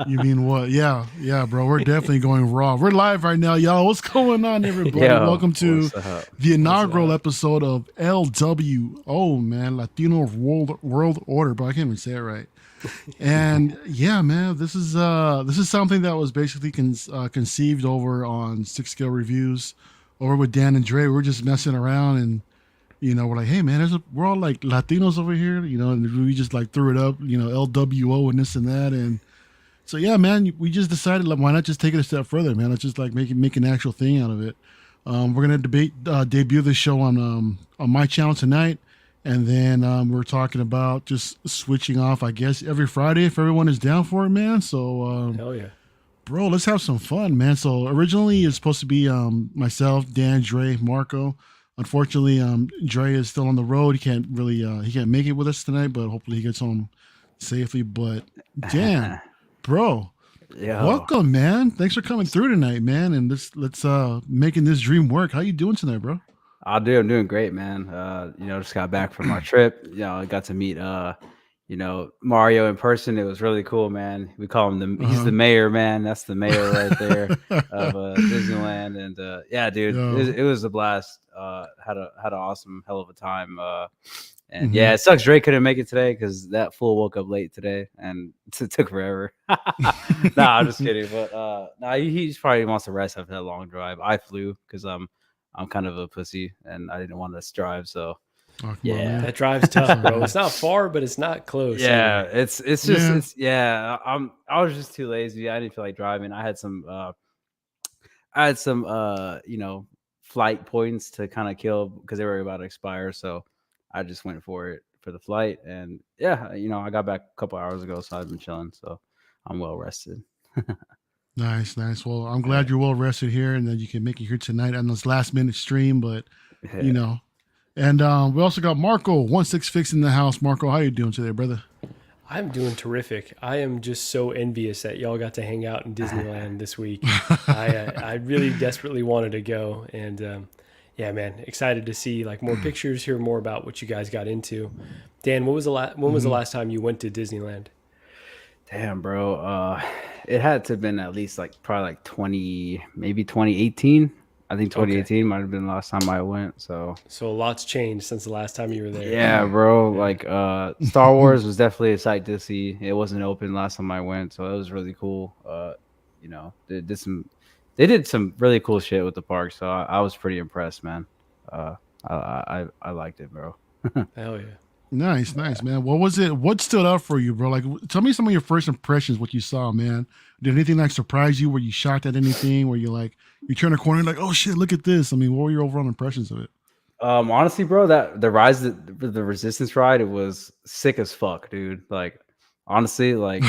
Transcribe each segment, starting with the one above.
You mean what? Yeah, bro. We're definitely going raw. We're live right now, y'all. What's going on, everybody? Yo, Welcome to what's up? the What's inaugural up? episode of LWO, man, Latino World Order, but I can't even say it right. And yeah, man, this is something that was basically conceived over on Six Scale Reviews, over with Dan and Dre. We're just messing around, and we're like, hey, man, we're all like Latinos over here, and we just like threw it up, LWO and this and that, and so yeah, man, we just decided like why not just take it a step further, man? Let's just like make an actual thing out of it. We're gonna debut this show on my channel tonight, and then we're talking about just switching off, I guess, every Friday if everyone is down for it, man. So, Hell yeah. bro, let's have some fun, man. So originally it's supposed to be myself, Dan, Dre, Marco. Unfortunately, Dre is still on the road. He can't make it with us tonight, but hopefully he gets home safely. But Dan, bro, Yo, welcome, man. Thanks for coming through tonight, man. And let's making this dream work. How you doing tonight, bro? I'm doing great, man. Just got back from our trip. I got to meet Mario in person. It was really cool, man. We call him he's Uh the mayor, man. That's the mayor right there of huh. Disneyland. And yeah, dude, it was, Yo. it was a blast. Had an awesome hell of a time. And Hmm. yeah, it sucks Drake couldn't make it today because that fool woke up late today and it took forever. Nah, I'm just kidding. But nah, he just probably wants to rest after that long drive. I flew because I'm kind of a pussy and I didn't want to drive. So Oh, come on, yeah, man. That drive's It's tough, all bro. good. It's not far, but it's not close yeah, either. it's just Yeah. it's yeah. I was just too lazy. I didn't feel like driving. I had some flight points to kind of kill because they were about to expire. So I just went for it for the flight. And yeah, I got back a couple hours ago, so I've been chilling. So I'm well rested. Nice, nice. Well, I'm glad Yeah. you're well rested here and that you can make it here tonight on this last minute stream. But you Yeah. know, and we also got Marco 16 in the house. Marco, how you doing today, brother? I'm doing terrific. I am just so envious that y'all got to hang out in Disneyland this week. I really desperately wanted to go, and yeah, man, excited to see like more pictures, hear more about what you guys got into. Dan, when was the Hmm. last time you went to Disneyland? Damn, bro. It had to have been at least like probably like 20, maybe 2018. I think Okay, 2018 might have been the last time I went. So so a lot's changed since the last time you were there. yeah, bro. Yeah. Like Star Wars was definitely a sight to see. It wasn't open last time I went, so it was really cool. They did some really cool shit with the park, so I was pretty impressed, man. I liked it, bro. Hell yeah. Nice, nice, man. What was it? What stood out for you, bro? Like, tell me some of your first impressions, what you saw, man. Did anything like surprise you? Were you shocked at anything? Were you like, you turn a corner, like, oh shit, look at this? I mean, what were your overall impressions of it? Honestly, bro, that the Resistance ride, it was sick as fuck, dude. Like, honestly, like,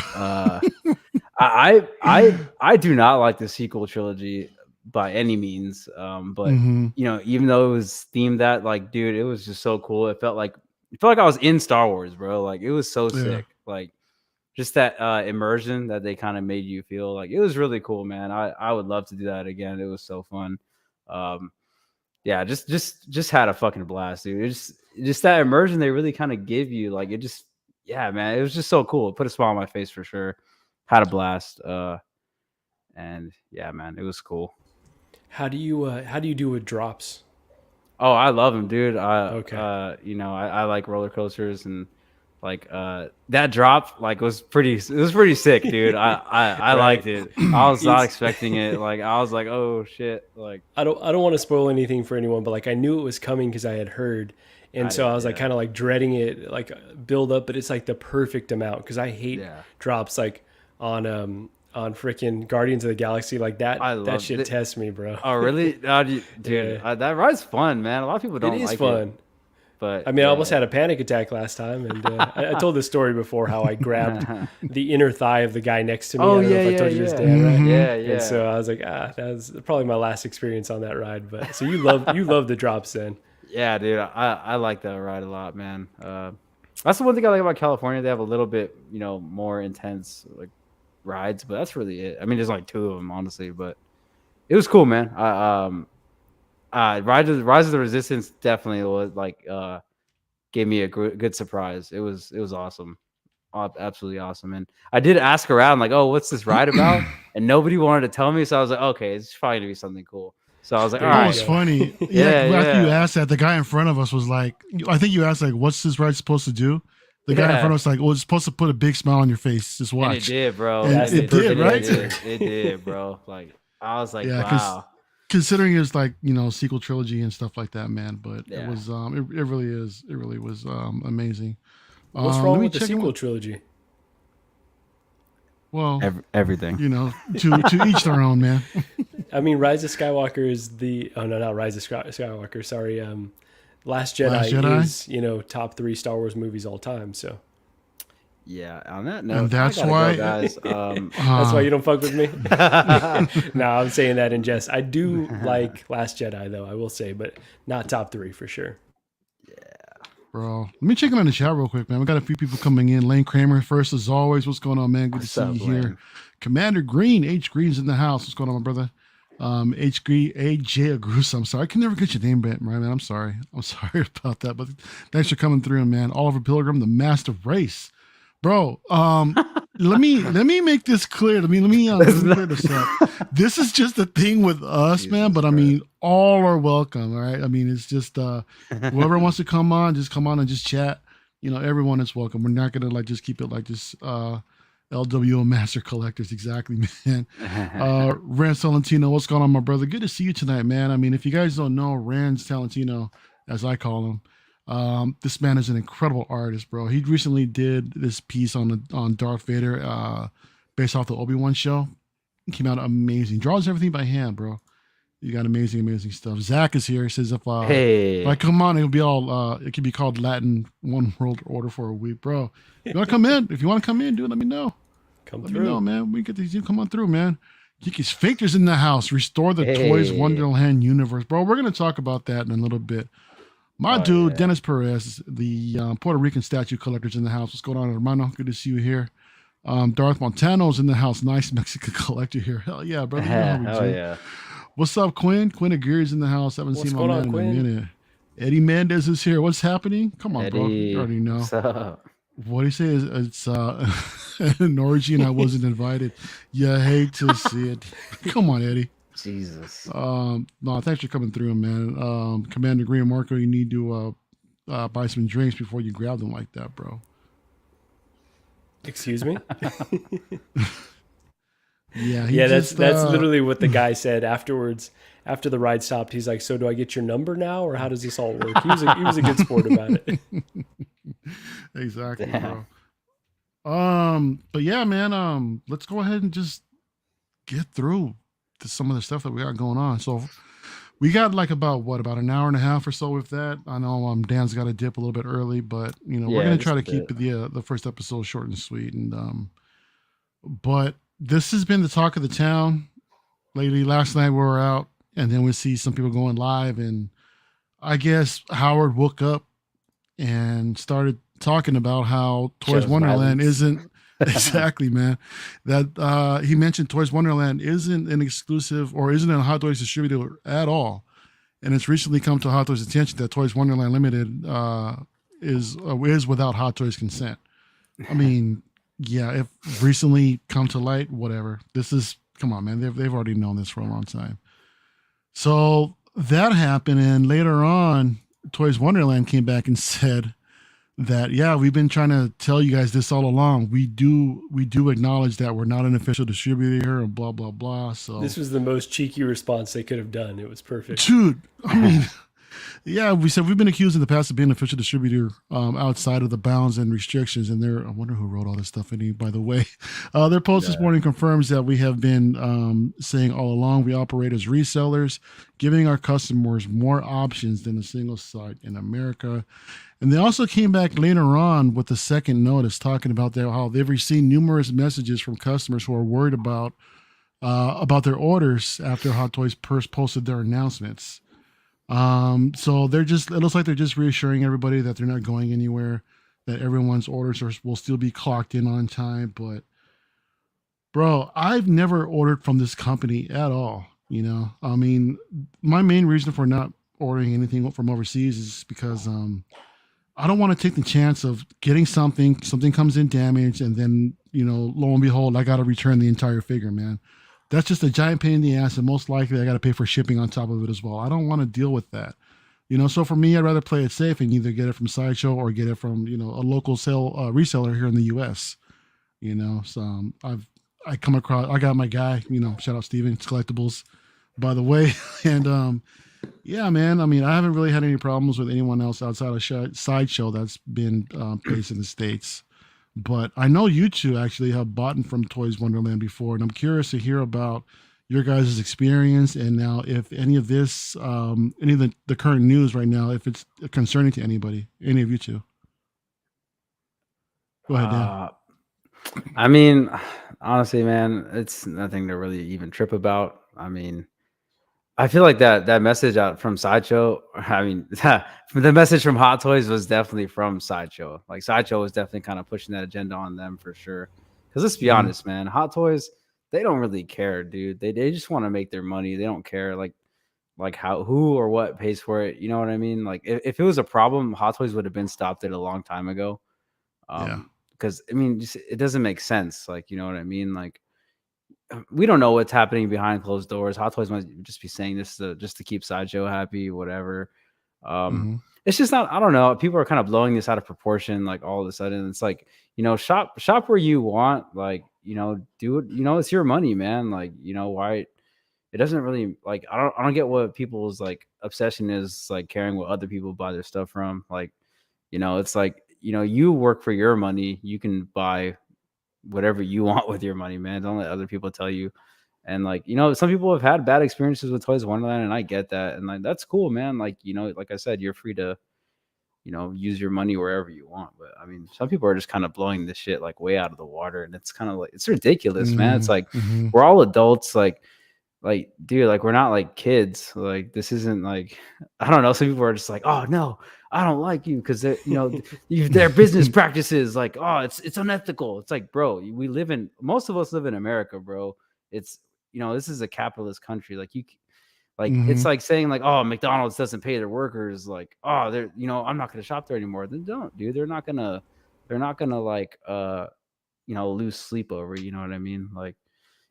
I do not like the sequel trilogy by any means. But Mm-hmm. even though it was themed that, like, dude, it was just so cool. It felt like I was in Star Wars, bro. Like, it was so Yeah. sick. Like, just that immersion that they kind of made you feel, like, it was really cool, man. I would love to do that again. It was so fun. Um, yeah, just had a fucking blast, dude. It's just that immersion they really kind of give you, like, it just, yeah, man, it was just so cool. It put a smile on my face for sure. Had a blast, and yeah, man, it was cool. How do you do with drops? Oh, I love him, dude. Okay, I like roller coasters, and like that drop like was pretty sick, dude. I right. liked it. I was not It's expecting it. Like, I was like, oh shit, like, I don't want to spoil anything for anyone, but like I knew it was coming because I had heard, and so I was like yeah, kind of like dreading it, like build up, but it's like the perfect amount because I hate yeah. drops like on freaking Guardians of the Galaxy like I that loved shit it. tests me, bro. Oh, really? Oh, dude, Yeah, that ride's fun, man. A lot of people it don't is like it, fun. I but mean, I almost yeah. had a panic attack last time, and I told this story before how I grabbed the inner thigh of the guy next to me. Oh, I don't know yeah, if I yeah, told you this, yeah, Dan, right? Mm-hmm. yeah, And yeah. so I was like, that was probably my last experience on that ride. But so you love the drops then. Yeah, dude, I like that ride a lot, man. That's the one thing I like about California. They have a little bit, more intense like rides, but that's really it. I mean, there's like two of them, honestly, but it was cool, man. Rise of the Resistance definitely was like gave me a good surprise. It was awesome. absolutely awesome. And I did ask around, like, oh, what's this ride about? And nobody wanted to tell me. So I was like, okay, it's probably gonna be something cool. So I was like, There all you Oh, right. it's go. funny. Yeah, After you yeah. asked that, the guy in front of us was like, I think you asked like, "What's this ride supposed to do?" The guy in front Yeah. of us like, "Well, it's supposed to put a big smile on your face. Just And it watch." did, bro. And That's And the it did, perfect right? answer. It did, bro. Like I was like, Yeah, wow. considering it's like sequel trilogy and stuff like that, man. But it Yeah. was it really is. It really was amazing. What's Let wrong me with the check in sequel with- trilogy? Well, Everything. to each their own, man. I mean, Rise of Skywalker is the oh no, not Rise of Skywalker. Sorry, Last Jedi, Last Jedi? is top 3 Star Wars movies all time. So Yeah. On that note, that's I gotta why- go, guys. that's why you don't fuck with me. No, I'm saying that in jest. I do like Last Jedi though, I will say, but not top 3 for sure. Bro, let me check in on the chat real quick, man. We got a few people coming in. Lane Kramer first, as always. What's going on, man? Good What's to see up, you here. Lane? Commander Green, H Green's in the house. What's going on, my brother? H Green, AJ Agrusa. I'm sorry, I can never get your name right, man. I'm sorry about that. But thanks for coming through, man. Oliver Pilgrim, the master race, bro. let me make this clear. Let me clear this up. This is just a thing with us, Jesus man. But I Christ. mean, all are welcome. All right. I mean, it's just whoever wants to come on, just come on and just chat. Everyone is welcome. We're not gonna like just keep it like this. LWO Master Collectors, exactly, man. Rand Salentino, what's going on, my brother? Good to see you tonight, man. I mean, if you guys don't know Rand Salentino, as I call him, this man is an incredible artist, bro. He recently did this piece on Darth Vader, based off the Obi-Wan show. It came out amazing. Draws everything by hand, bro. You got amazing stuff. Zach is here. He says if I come on, it'll be all it could be called Latin One World Order for a week, bro. You want to come in? If you want to come in, dude, let me know. Come Let through. me know, man. We get these. You come on through, man. Kiki's Finkers in the house. Restore the Toys Wonderland universe, bro. We're gonna talk about that in a little bit. My dude, Dennis Perez, the Puerto Rican statue collector's in the house. What's going on, hermano? Good to see you here. Darth Montano's in the house. Nice Mexican collector here. Hell yeah, brother. You know how we Hell do. yeah. What's up, Quinn? Quinn Aguirre's in the house. Haven't What's seen my going man on, in Quinn? a minute. Eddie Mendez is here. What's happening? Come on, bro. You already know. What's up? What do you say? It's an orgy and I wasn't invited. You hate to see it. Come on, Eddie. Jesus. No, thanks for coming through, man. Commander Green Marco, you need to buy some drinks before you grab them like that, bro. Excuse me? Yeah, Yeah, that's literally what the guy said afterwards. After the ride stopped, he's like, "So do I get your number now, or how does this all work?" He was a good sport about it. Exactly, Damn. bro. But yeah, man. Let's go ahead and just get through to some of the stuff that we got going on. So we got like about an hour and a half or so with that. I know Dan's got to dip a little bit early, but we're Yeah, gonna just try to a keep bit. the first episode short and sweet. And but this has been the talk of the town lately. Last night we were out, and then we see some people going live, and I guess Howard woke up and started talking about how Toys Shows Wonderland violence. isn't exactly, man. That he mentioned Toys Wonderland isn't an exclusive or isn't a Hot Toys distributor at all, and it's recently come to Hot Toys' attention that Toys Wonderland Limited is without Hot Toys consent. I mean, yeah, if recently come to light, whatever. This is come on, man. They've already known this for a long time. So that happened, and later on, Toys Wonderland came back and said that, yeah, we've been trying to tell you guys this all along. We do acknowledge that we're not an official distributor here and blah, blah, blah. So This was the most cheeky response they could have done. It was perfect. dude, I mean, yeah, we said we've been accused in the past of being an official distributor outside of the bounds and restrictions. And I wonder who wrote all this stuff. By the way, their post this morning confirms that we have been saying all along we operate as resellers, giving our customers more options than a single site in America. And they also came back later on with the second notice talking about how they've received numerous messages from customers who are worried about their orders after Hot Toys first posted their announcements. So it looks like they're just reassuring everybody that they're not going anywhere, that everyone's orders will still be clocked in on time. But bro, I've never ordered from this company at all. I mean, my main reason for not ordering anything from overseas is because, I don't want to take the chance of getting something comes in damaged, and then, lo and behold, I got to return the entire figure, man. That's just a giant pain in the ass, and most likely I got to pay for shipping on top of it as well. I don't want to deal with that. So for me, I'd rather play it safe and either get it from Sideshow or get it from, a local reseller here in the U.S. So I come across, I got my guy, shout out Steven, it's Collectibles, by the way. And yeah, man, I mean, I haven't really had any problems with anyone else outside of Sideshow that's been based in the States. But I know you two actually have bought from Toys Wonderland before, and I'm curious to hear about your guys' experience, and now if any of this, any of the current news right now, if it's concerning to anybody, any of you two. Go ahead, Dan. I mean, honestly, man, it's nothing to really even trip about. I mean, I feel like that message out from Sideshow, I mean, the message from Hot Toys was definitely from Sideshow. Like, Sideshow was definitely kind of pushing that agenda on them for sure. Because let's be honest, man, Hot Toys, they don't really care, dude. They just want to make their money. They don't care like who or what pays for it. You know what I mean? Like, if it was a problem, Hot Toys would have been stopped it a long time ago. Because I mean, it doesn't make sense. Like, you know what I mean? Like, we don't know what's happening behind closed doors. Hot Toys might just be saying this just to keep Sideshow happy, whatever. It's just not, I don't know. People are kind of blowing this out of proportion. Like, all of a sudden it's like, shop where you want, like, do it, it's your money, man. Like, why it doesn't really, like, I don't get what people's like obsession is, like caring what other people buy their stuff from. Like, it's like, you work for your money. You can buy whatever you want with your money, man. Don't let other people tell you. And like, some people have had bad experiences with Toys Wonderland, and I get that. And like, that's cool, man. Like, like I said, you're free to, use your money wherever you want. But I mean, some people are just kind of blowing this shit like way out of the water. And it's kind of like, it's ridiculous, man. It's like, we're all adults. Like, dude, like, we're not like kids. Like, this isn't like, I don't know. Some people are just like, oh no, I don't like you because their business practices, like, oh, it's unethical. It's like, bro, most of us live in America, bro. It's, this is a capitalist country. Like, it's like saying like, oh, McDonald's doesn't pay their workers. Like, oh, they're, I'm not going to shop there anymore. They don't, dude. They're not gonna like, lose sleep over. You know what I mean? Like,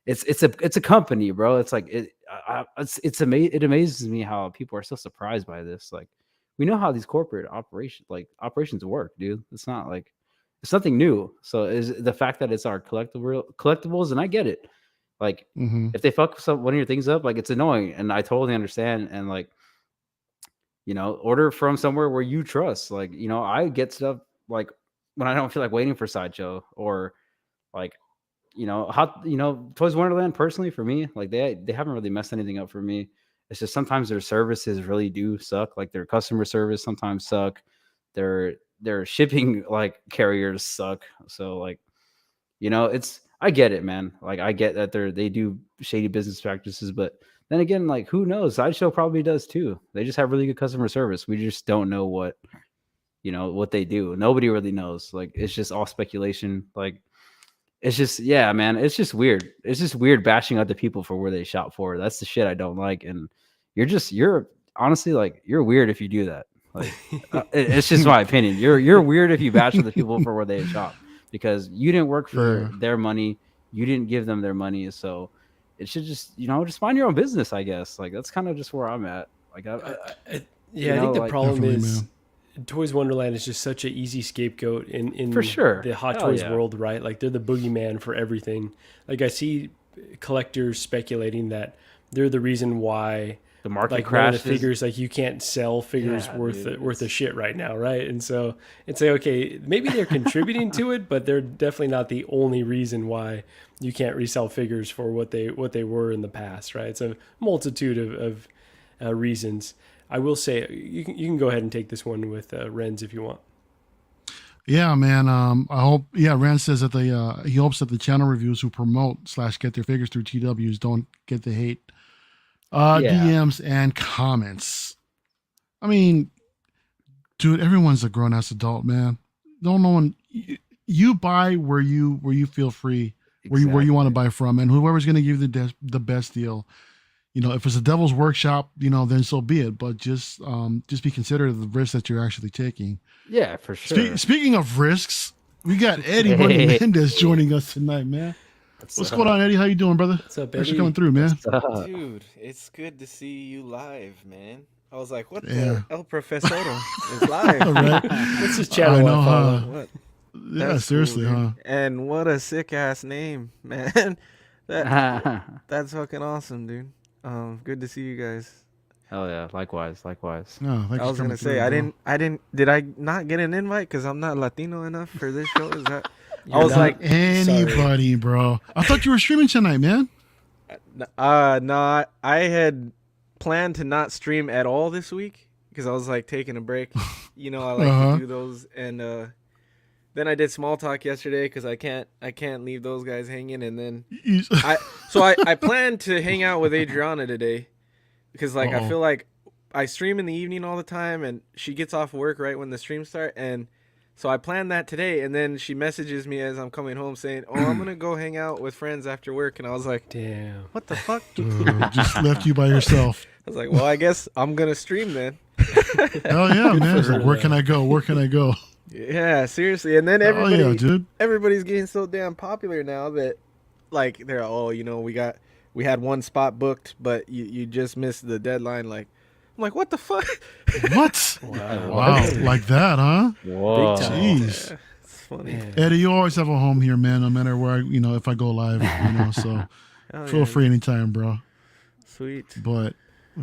it's a company, bro. It's like it amazes me how people are so surprised by this. Like, we know how these corporate operations work, dude. It's not like it's nothing new. So is the fact that it's our collectibles, and I get it. Like, if they fuck one of your things up, like, it's annoying, and I totally understand. And like, order from somewhere where you trust. Like, I get stuff like when I don't feel like waiting for Sideshow, or like, Toys Wonderland, personally, for me, like, they haven't really messed anything up for me. It's just sometimes their services really do suck. Like, their customer service sometimes suck. Their shipping like carriers suck. So like, I get it, man. Like, I get that they do shady business practices, but then again, like, who knows? Sideshow probably does too. They just have really good customer service. We just don't know what they do. Nobody really knows. Like, it's just all speculation. Like, it's just, yeah, man, it's just weird. It's just weird bashing other people for where they shop for. That's the shit I don't like. And you're honestly, like, you're weird if you do that. Like, it's just my opinion. You're weird if you bash other people for where they shop, because you didn't work for their money. You didn't give them their money. So it should just, just mind your own business, I guess. Like, that's kind of just where I'm at. Like, I think the problem is, Toys Wonderland is just such an easy scapegoat in for sure the Hot Toys world, right? Like, they're the boogeyman for everything. Like, I see collectors speculating that they're the reason why the market like crashes. The figures, like, you can't sell figures worth of shit right now, right? And so it's like, okay, maybe they're contributing to it, but they're definitely not the only reason why you can't resell figures for what they were in the past, right? It's a multitude of reasons. I will say, you can go ahead and take this one with Renz if you want. Yeah, man. I hope. Yeah, Rand says that he hopes that the channel reviews who promote / get their figures through TWs don't get the hate DMs and comments. I mean, dude, everyone's a grown ass adult, man. No one. You buy where you feel free, where you want to buy from, and whoever's going to give you the best deal. if it's a devil's workshop, then so be it. But just be considerate of the risk that you're actually taking. Yeah, for sure. Speaking of risks, we got Eddie Money Mendez joining us tonight, man. What's going on, Eddie? How you doing, brother? What's up, Thanks Eddie? for coming through, man. Dude, it's good to see you live, man. I was like, what Yeah. the El Profesoro is live. All right. What's his channel? I know, I follow? huh? What? Yeah, That's seriously, cool, huh? dude. And what a sick ass name, man. That's fucking awesome, dude. Good to see you guys. Hell yeah, likewise. No, thanks I was for coming gonna say, through, bro. did I not get an invite because I'm not Latino enough for this show? Is that? I You're was not- like, Anybody, bro. I thought you were streaming tonight, man. no, I had planned to not stream at all this week because I was like taking a break. I like to do those, and then I did small talk yesterday because I can't leave those guys hanging, and then I planned to hang out with Adriana today because I Uh-oh. feel like I stream in the evening all the time, and she gets off work right when the stream start, and so I planned that today, and then she messages me as I'm coming home saying, "Oh, I'm gonna go hang out with friends after work," and I was like, Damn. "What the fuck?" Just left you by yourself. I was like, "Well, I guess I'm gonna stream then." Hell yeah, man. It's her, like, where though. can I go? Where can I go? Yeah, seriously. And then Oh yeah, dude. everybody's getting so damn popular now that like they're we had one spot booked, but you just missed the deadline. Like I'm like, what the fuck? What? Wow. Wow, like that, huh? Whoa. Big time. Jeez. Yeah, it's funny. Man. Eddie, you always have a home here, man. No matter where, if I go live, so Hell feel yeah. free anytime, bro. Sweet. But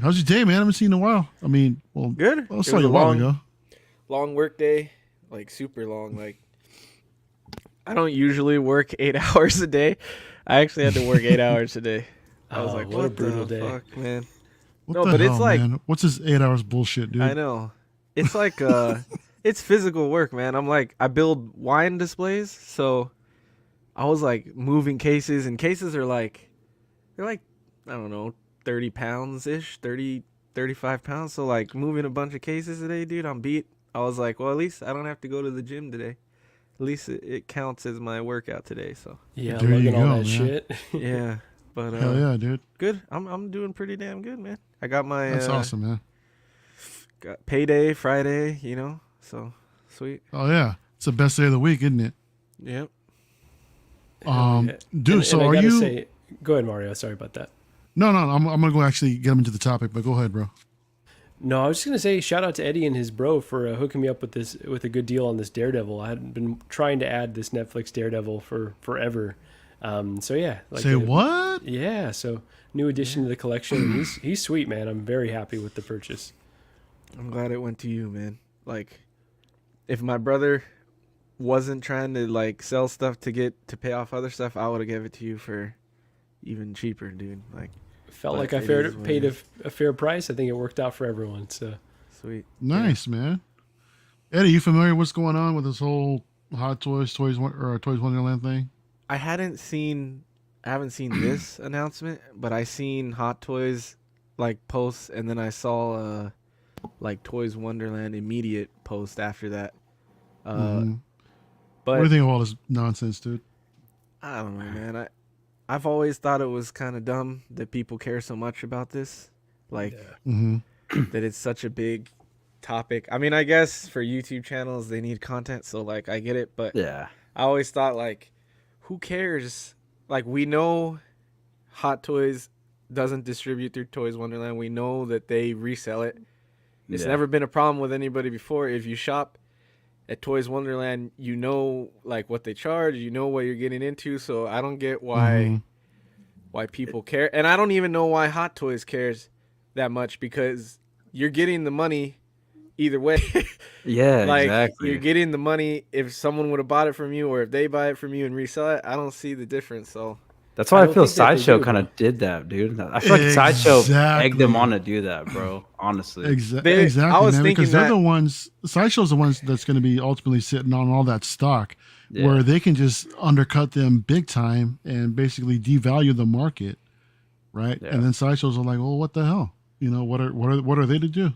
how's your day, man? I haven't seen you in a while. I mean, well, Good. I It saw was you a a while long, ago. long work day, like super long. Like I don't usually work 8 hours a day. I actually had to work 8 hours a day. I was Oh, like, what a what brutal the day. fuck, man? What No, the but hell, it's like- man? What's this 8 hours bullshit, dude? I know. It's like it's physical work, man. I'm like I build wine displays, so I was like moving cases, and cases are like they're like I don't know, 30 pounds ish, 30 35 pounds. So like moving a bunch of cases today, dude, I'm beat. I was like, well, at least I don't have to go to the gym today. At least it counts as my workout today. So Yeah, There you lugging all go, that man. shit. yeah, but Hell yeah, dude. good. I'm doing pretty damn good, man. I got my That's awesome, man. got payday Friday, so sweet. Oh yeah, it's the best day of the week, isn't it? Yep. Um, Yeah. dude. And So I are gotta you? say, go ahead, Mario. Sorry about that. No, I'm gonna go actually get him into the topic, but go ahead, bro. No, I was just gonna say shout out to Eddie and his bro for hooking me up with a good deal on this Daredevil. I had been trying to add this Netflix Daredevil for forever. So yeah, Say what? Yeah, so new addition to the collection. And he's sweet, man. I'm very happy with the purchase. I'm glad it went to you, man. Like, if my brother wasn't trying to like sell stuff to pay off other stuff, I would have given it to you for even cheaper, dude. Like, Felt But like I it is what paid it a fair price. I think it worked out for everyone. So sweet. Nice, man. Eddie, you familiar with what's going on with this whole Hot Toys, Toys Wonderland thing? I haven't seen this announcement, but I seen Hot Toys like posts, and then I saw like Toys Wonderland immediate post after that. Mhm. But What do you think of all this nonsense, dude? I don't know, man. I've always thought it was kind of dumb that people care so much about this, like Mm-hmm. that it's such a big topic. I mean, I guess for YouTube channels they need content, so like I get it, but Yeah. I always thought like, who cares? Like we know Hot Toys doesn't distribute through Toys Wonderland. We know that they resell it. It's Yeah. never been a problem with anybody before. If you shop at Toys Wonderland, you know like what they charge, you know what you're getting into. So I don't get why people care, and I don't even know why Hot Toys cares that much because you're getting the money either way. Yeah, Like exactly. you're getting the money if someone would have bought it from you or if they buy it from you and resell it. I don't see the difference. So That's why I I don't feel think that they Sideshow do, kind bro. of did that, dude. I feel like Sideshow egged them Exactly. on to do that, bro. Honestly. They- Exactly, I was man. thinking Because they're that- the ones. Sideshow's the ones that's going to be ultimately sitting on all that stock, Yeah. where they can just undercut them big time and basically devalue the market, right? Yeah. And then Sideshows are like, "Well, what the hell? What are they to do?"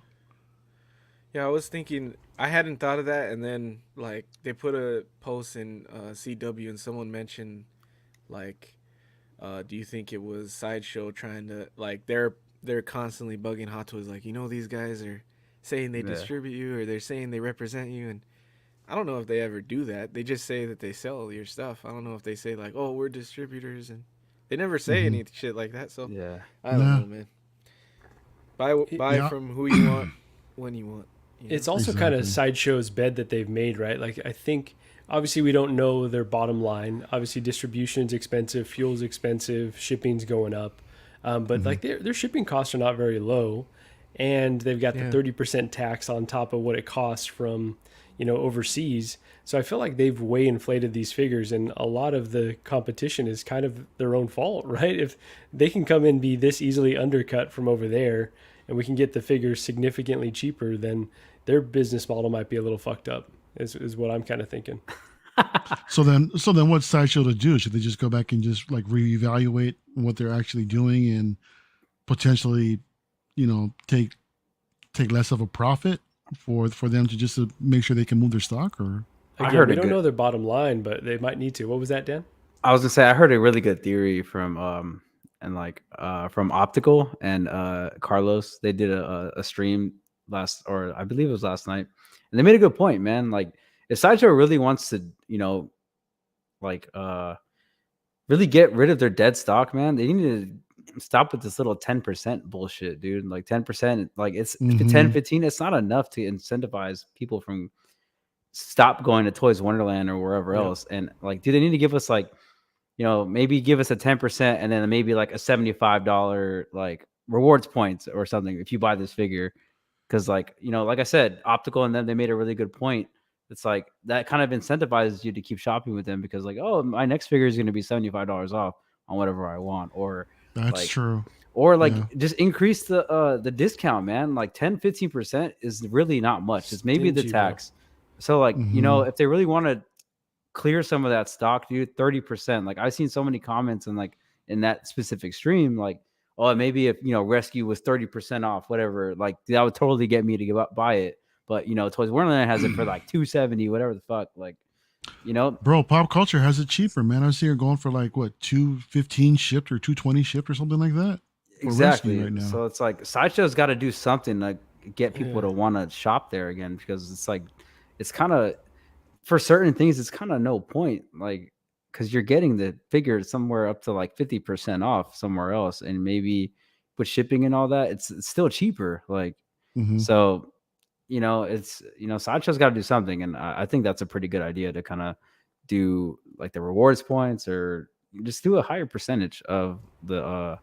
yeah, I was thinking I hadn't thought of that, and then like they put a post in CW and someone mentioned like Do you think it was Sideshow trying to like they're constantly bugging Hot Toys like, these guys are saying they Yeah. distribute you or they're saying they represent you, and I don't know if they ever do that. They just say that they sell your stuff. I don't know if they say like, "Oh, we're distributors," and they never say any shit like that. So Yeah. I don't know, man. Buy Yeah. from who you want when you want. It's also kind of Exactly. Sideshow's bed that they've made, right? Like, I think obviously we don't know their bottom line. Obviously, distribution's expensive, fuel's expensive, shipping's going up. But like their shipping costs are not very low, and they've got the 30% tax on top of what it costs from overseas. So I feel like they've way inflated these figures, and a lot of the competition is kind of their own fault, right? If they can come in and be this easily undercut from over there, and we can get the figures significantly cheaper, then their business model might be a little fucked up. Is what I'm kind of thinking. So then what's Sideshow to do? Should they just go back and just like reevaluate what they're actually doing and potentially, take less of a profit for them to just to make sure they can move their stock? Or Again, we don't know their bottom line, but they might need to. What was that, Dan? I was gonna say I heard a really good theory from from Optical and Carlos. They did a stream I believe it was last night, and they made a good point, man. Like, if Sideshow really wants to, really get rid of their dead stock, man, they need to stop with this little 10% bullshit, dude. Like 10%, like it's 10, 15. It's not enough to incentivize people from stop going to Toys Wonderland or wherever else. And like, do they need to give us like, maybe give us a 10% and then maybe like a $75 like rewards points or something if you buy this figure? Because like, like I said, Optical and them, they made a really good point. It's like that kind of incentivizes you to keep shopping with them because like, oh, my next figure is going to be $75 off on whatever I want. Or that's true. Or like just increase the discount, man. Like 10-15% is really not much. It's maybe the tax. So like, if they really want to clear some of that stock, dude, 30%. Like I've seen so many comments and like in that specific stream, like, oh, maybe if Rescue was 30% off, whatever, like that would totally get me to buy it. But Toys Wonderland has it for like $270, whatever the fuck. Like, bro, Pop Culture has it cheaper, man. I was here going for like what, $215 shipped or $220 shipped or something like that. Exactly. Right now. So it's like Sideshow's got to do something to get people to want to shop there again, because it's like, it's kind of, for certain things, it's kind of no point, like, because you're getting the figure somewhere up to like 50% off somewhere else, and maybe with shipping and all that, it's still cheaper. Like, so it's Sideshow's got to do something, and I think that's a pretty good idea to kind of do like the rewards points or just do a higher percentage of the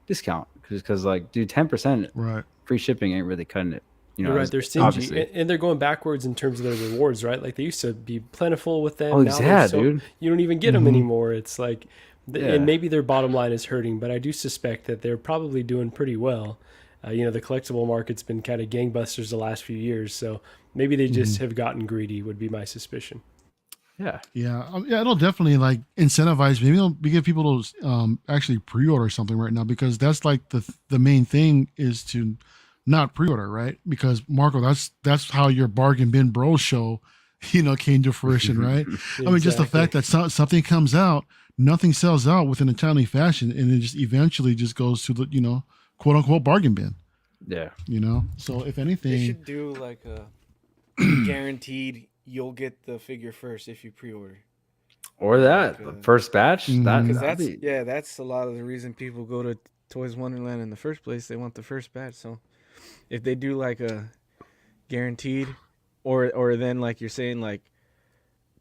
discount, because like, dude, 10% free shipping ain't really cutting it. You're right, they're stingy, and they're going backwards in terms of their rewards, right? Like they used to be plentiful with them. Oh, now dude. You don't even get them anymore. It's like, and maybe their bottom line is hurting, but I do suspect that they're probably doing pretty well. The collectible market's been kind of gangbusters the last few years, so maybe they just have gotten greedy, would be my suspicion. Yeah, it'll definitely like incentivize. Maybe it'll give people to actually pre-order something right now, because that's like the main thing is to not pre-order, right? Because Marco, that's how your bargain bin bros show, came to fruition, right? Exactly. I mean, just the fact that something comes out, nothing sells out within a timely fashion, and it just eventually just goes to the quote unquote bargain bin. Yeah. So if anything, they should do like a guaranteed you'll get the figure first if you pre-order. Or that first batch. Because that's a lot of the reason people go to Toys Wonderland in the first place. They want the first batch. So if they do like a guaranteed, or then like you're saying, like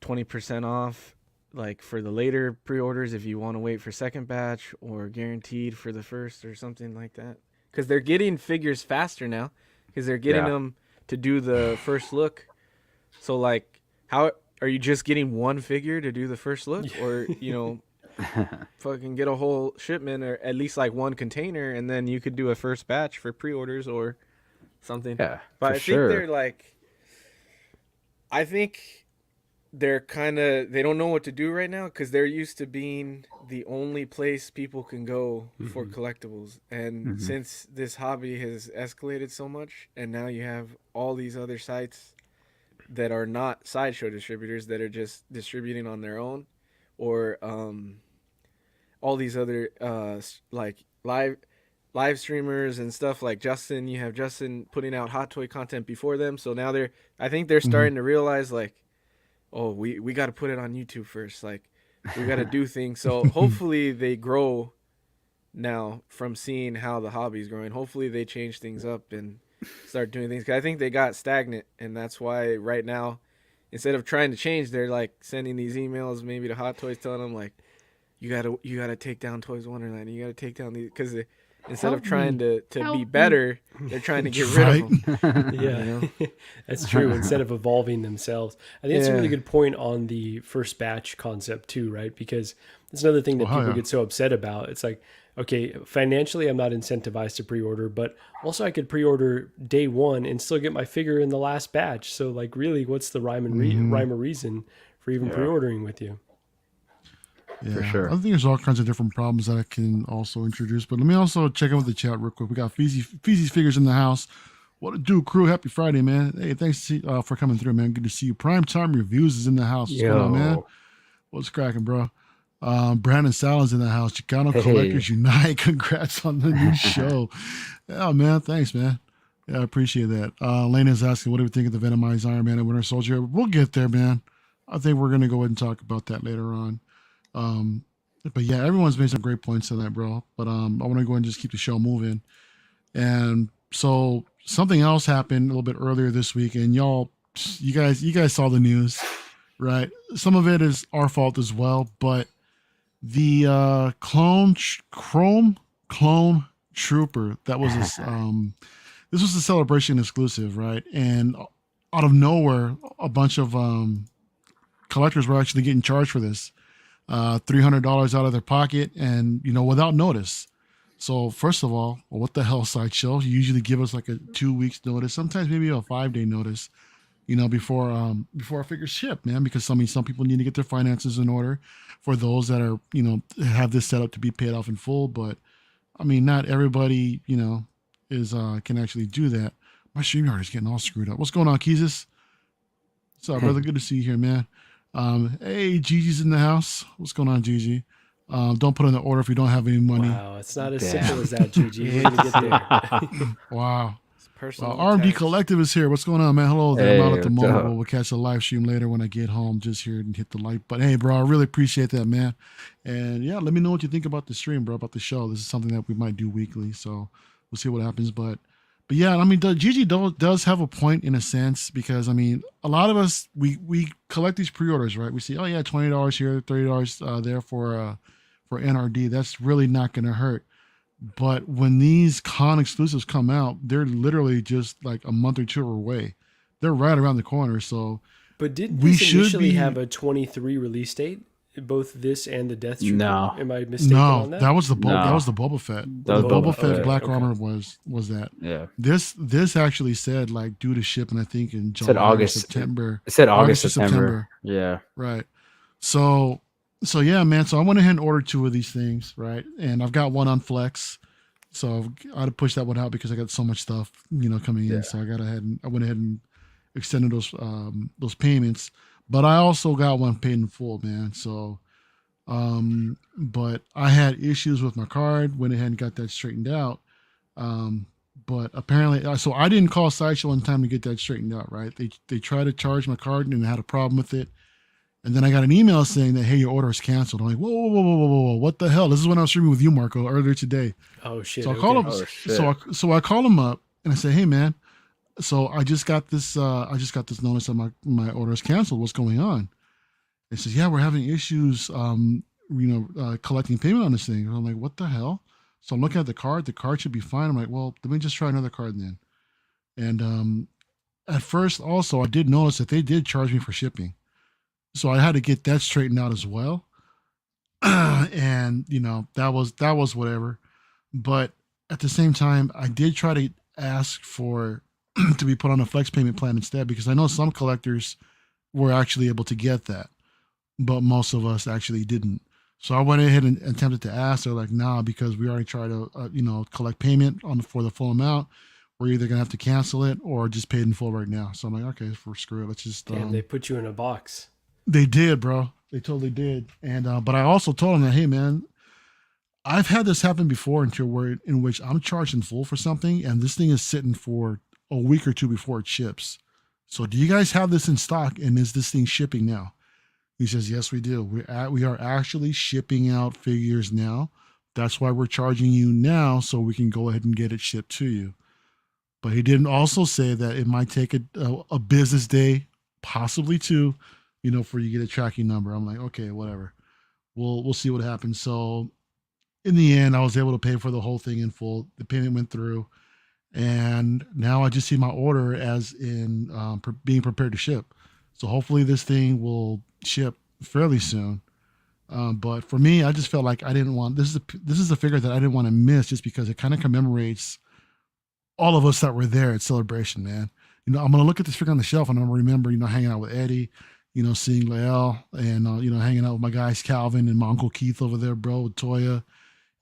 20% off, like for the later pre-orders if you want to wait for second batch, or guaranteed for the first or something like that. Because they're getting figures faster now, because they're getting them to do the first look. So like, how are you just getting one figure to do the first look, or fucking get a whole shipment, or at least like one container, and then you could do a first batch for pre-orders or something. Yeah, but I think they're like, I think they're they don't know what to do right now, because they're used to being the only place people can go for collectibles, and since this hobby has escalated so much, and now you have all these other sites that are not Sideshow distributors that are just distributing on their own, or all these other like live streamers and stuff like Justin. You have Justin putting out hot toy content before them, so now I think they're Mhm. starting to realize like, oh, we got to put it on YouTube first. Like, we got to do things. So hopefully they grow now from seeing how the hobby's growing. Hopefully they change things up and start doing things. 'Cause I think they got stagnant, and that's why right now, instead of trying to change, they're like sending these emails maybe to Hot Toys telling them like, you gotta take down Toys Wonderland. You gotta take down these because instead of trying to be better, they're trying to get rid of them. Yeah, You know? that's true. Instead of evolving themselves, I think it's a really Yeah. good point on the first batch concept too, right? Because it's another thing that Oh, people yeah. get so upset about. It's like, okay, financially, I'm not incentivized to pre-order, but also I could pre-order day one and still get my figure in the last batch. So, like, really, what's the rhyme or reason for even pre-ordering with you? Yeah, For sure. I think there's all kinds of different problems that I can also introduce. But let me also check in with the chat real quick. We got Feezy's Figures in the house. What a do, crew. Happy Friday, man. Hey, thanks for coming through, man. Good to see you. Prime Time Reviews is in the house. What's going on, man? What's cracking, bro? Brandon Salin's in the house. Chicano Hey. Collectors Unite. Congrats on the new show. Yeah, man. Thanks, man. Yeah, I appreciate that. Lena's asking, what do we think of the Venomized Iron Man and Winter Soldier? We'll get there, man. I think we're going to go ahead and talk about that later on. But yeah, everyone's made some great points tonight, bro. But I want to go ahead and just keep the show moving. And so something else happened a little bit earlier this week, and you guys saw the news, right? Some of it is our fault as well, but the clone trooper that was this this was a Celebration exclusive, right? And out of nowhere, a bunch of collectors were actually getting charged for this. $300 out of their pocket, and without notice. So first of all, what the hell, Sideshow? You usually give us like a 2 weeks notice, sometimes maybe a 5-day notice, before our figures ship, man. Because some people need to get their finances in order for those that are have this set up to be paid off in full. But I mean, not everybody is can actually do that. My StreamYard is getting all screwed up. What's going on, Keezus? What's up, brother? Good to see you here, man. Hey, Gigi's in the house. What's going on, Gigi? Don't put in the order if you don't have any money. Wow, it's not as Damn. simple as that, Gigi. We're gonna get there. Wow. It's personal RMD attacks. Collective is here. What's going on, man? Hello there. I'm out Hey, at the what's moment, up? but we'll catch the live stream later when I get home. Just here and hit the like. But hey, bro, I really appreciate that, man. And yeah, let me know what you think about the stream, bro, about the show. This is something that we might do weekly, so we'll see what happens. But yeah, I mean, Gigi does have a point in a sense, because I mean, a lot of us we collect these pre-orders, right? We see, oh yeah, $20 here, $30 there for NRD. That's really not going to hurt. But when these con exclusives come out, they're literally just like a month or two away. They're right around the corner. So But didn't We this should initially be- have a 23 release date? Both this and the Death Trooper. No. Am I mistaken no, on that? that was the No. that was the Boba Fett. That was The Boba Boba Fett Fett. Black Okay. Armor was that. Yeah. This actually said like due to shipping, I think in said July or August. September. It said August, to September. Yeah. Right. So yeah, man. So I went ahead and ordered 2 of these things, right? And I've got one on Flex. So I had to push that one out because I got so much stuff, coming in. Yeah. So I went ahead and extended those payments. But I also got one paid in full, man. So but I had issues with my card, went ahead and got that straightened out. But apparently, so I didn't call Sideshow in time to get that straightened out, right? They tried to charge my card and I had a problem with it. And then I got an email saying that, hey, your order is canceled. I'm like, whoa, what the hell? This is when I was streaming with you, Marco, earlier today. Oh shit. So I okay. call him. Oh, shit. So I call him up and I say, hey, man. So I just got this. I just got this notice that my order is canceled. What's going on? He says, yeah, we're having issues. Collecting payment on this thing. And I'm like, what the hell? So I'm looking at the card. The card should be fine. I'm like, well, let me just try another card then. And at first, also, I did notice that they did charge me for shipping. So I had to get that straightened out as well. And that was whatever. But at the same time, I did try to ask for to be put on a flex payment plan instead, because I know some collectors were actually able to get that, but most of us actually didn't. So I went ahead and attempted to ask. They're like, nah, because we already tried to collect payment for the full amount. We're either gonna have to cancel it or just pay it in full right now. So I'm like, okay, screw it. Let's just. Damn, they put you in a box. They did, bro. They totally did. And but I also told them that, hey, man, I've had this happen before in which I'm charged in full for something, and this thing is sitting for a week or two before it ships. So, do you guys have this in stock, and is this thing shipping now? He says, yes, we do. We are actually shipping out figures now. That's why we're charging you now, so we can go ahead and get it shipped to you. But he didn't also say that it might take a business day, possibly two, for you to get a tracking number. I'm like, okay, whatever. We'll see what happens. So in the end, I was able to pay for the whole thing in full. The payment went through, and now I just see my order as in being prepared to ship. So hopefully this thing will ship fairly soon. But for me, I just felt like I didn't want this is a figure that I didn't want to miss, just because it kind of commemorates all of us that were there at Celebration, man. I'm gonna look at this figure on the shelf, and I'm gonna remember, hanging out with Eddie, seeing Lael, and hanging out with my guys Calvin and my Uncle Keith over there, bro, with Toya,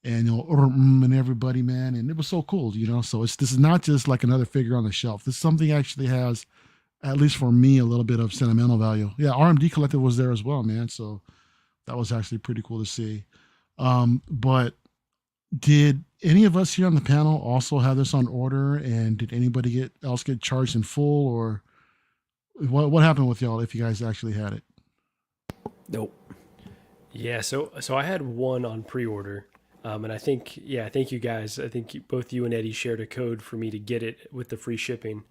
and and everybody, man. And it was so cool, So this is not just like another figure on the shelf. This something actually has, at least for me, a little bit of sentimental value. Yeah, RMD Collective was there as well, man. So that was actually pretty cool to see. But did any of us here on the panel also have this on order, and did anybody else get charged in full, or what happened with y'all if you guys actually had it? Nope. Yeah, so I had one on pre-order, and I think, thank you guys. I think both you and Eddie shared a code for me to get it with the free shipping.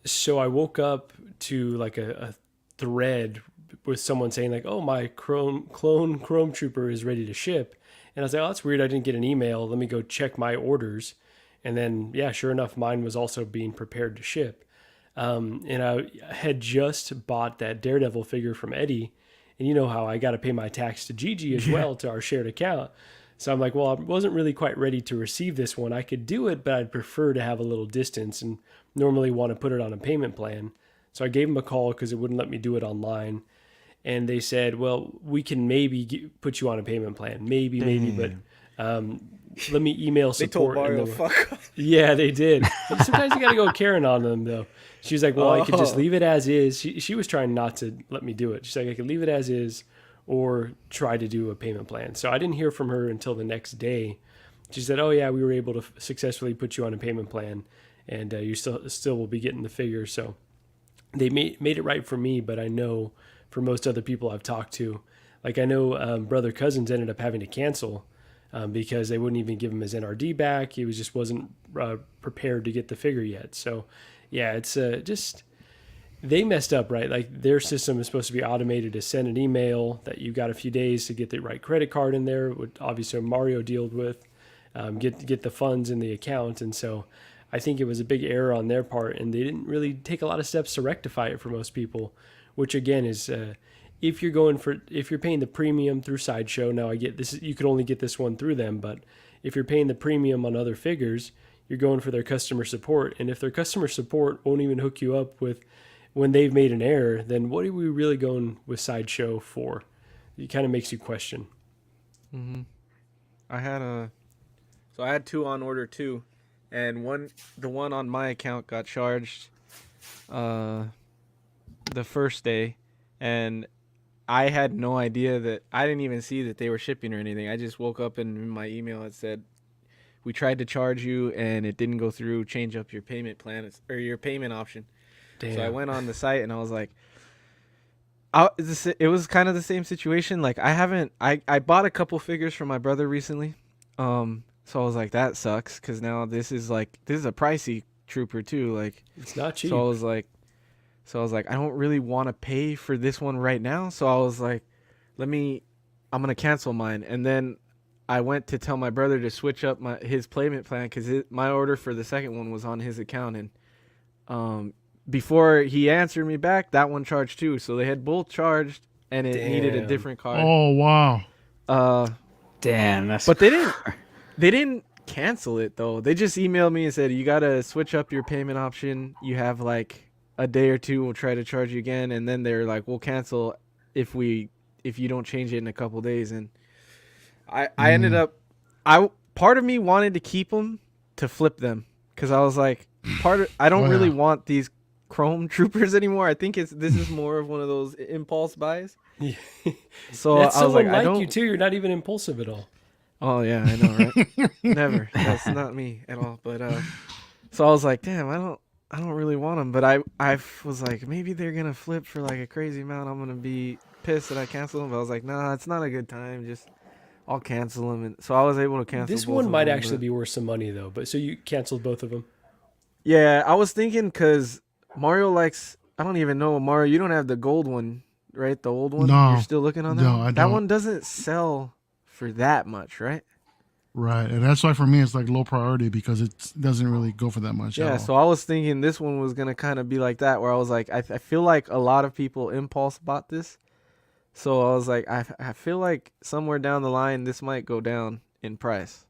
So I woke up to like a thread with someone saying like, oh, my clone Chrome Trooper is ready to ship. And I was like, oh, that's weird. I didn't get an email. Let me go check my orders. And then, yeah, sure enough, mine was also being prepared to ship. And I had just bought that Daredevil figure from Eddie. And you know how I got to pay my tax to Gigi as well, to our shared account. So I'm like, well, I wasn't really quite ready to receive this one. I could do it, but I'd prefer to have a little distance and normally want to put it on a payment plan. So I gave him a call because it wouldn't let me do it online. And they said, well, we can maybe put you on a payment plan. Maybe, but let me email support. They told Mario, fuck off. Yeah, they did. Sometimes you got to go Karen on them, though. She was like, well, I could just leave it as is. She was trying not to let me do it. She's like, I could leave it as is or try to do a payment plan. So I didn't hear from her until the next day. She said, oh, yeah, we were able to successfully put you on a payment plan, and you still will be getting the figure. So they made it right for me, but I know for most other people I've talked to, like I know Brother Cousins ended up having to cancel because they wouldn't even give him his NRD back. He just wasn't prepared to get the figure yet. So yeah, it's just, they messed up, right? Like their system is supposed to be automated to send an email that you got a few days to get the right credit card in there, which obviously Mario dealt with, get the funds in the account. And so I think it was a big error on their part, and they didn't really take a lot of steps to rectify it for most people, which again is if you're paying the premium through Sideshow. Now I get this, you could only get this one through them, but if you're paying the premium on other figures, you're going for their customer support. And if their customer support won't even hook you up with when they've made an error, then what are we really going with Sideshow for? It kind of makes you question. Mm-hmm. I had two on order too, and the one on my account got charged the first day, and I had no idea that, I didn't even see that they were shipping or anything. I just woke up and in my email it said, we tried to charge you and it didn't go through, change up your payment plan or your payment option. Damn. So I went on the site and I was like, it was kind of the same situation. Like I bought a couple figures for my brother recently. So I was like, that sucks, because now this is a pricey trooper too. Like it's not cheap. So I was like, I don't really want to pay for this one right now. So I was like, I'm going to cancel mine. And then I went to tell my brother to switch up his payment plan, because my order for the second one was on his account. And before he answered me back, that one charged too. So they had both charged, and it needed a different card. Oh, wow. Damn. But they didn't cancel it, though. They just emailed me and said, you got to switch up your payment option. You have like a day or two, we'll try to charge you again. And then they're like, we'll cancel if you don't change it in a couple days. And I ended up, part of me wanted to keep them to flip them, because I was like, I don't really want these Chrome Troopers anymore. I think this is more of one of those impulse buys. Yeah. So That's I so was like, I unlike don't. you too. You're not even impulsive at all. Oh yeah, I know, right? Never. That's not me at all. But so I was like, damn, I don't really want them. But I was like, maybe they're gonna flip for like a crazy amount. I'm gonna be pissed that I canceled them. But I was like, nah, it's not a good time. Just I'll cancel them. And so I was able to cancel. This both one of might them, actually but- be worth some money though. But so you canceled both of them. Yeah, I was thinking because Mario likes. I don't even know Mario. You don't have the gold one, right? The old one. No. You're still looking on that. No, one? I That don't. one doesn't sell for that much, right? Right, and that's why for me it's like low priority because it doesn't really go for that much. Yeah, at all. so I was thinking this one was gonna kind of be like that, where I was like, I feel like a lot of people impulse bought this, so I was like, I feel like somewhere down the line this might go down in price,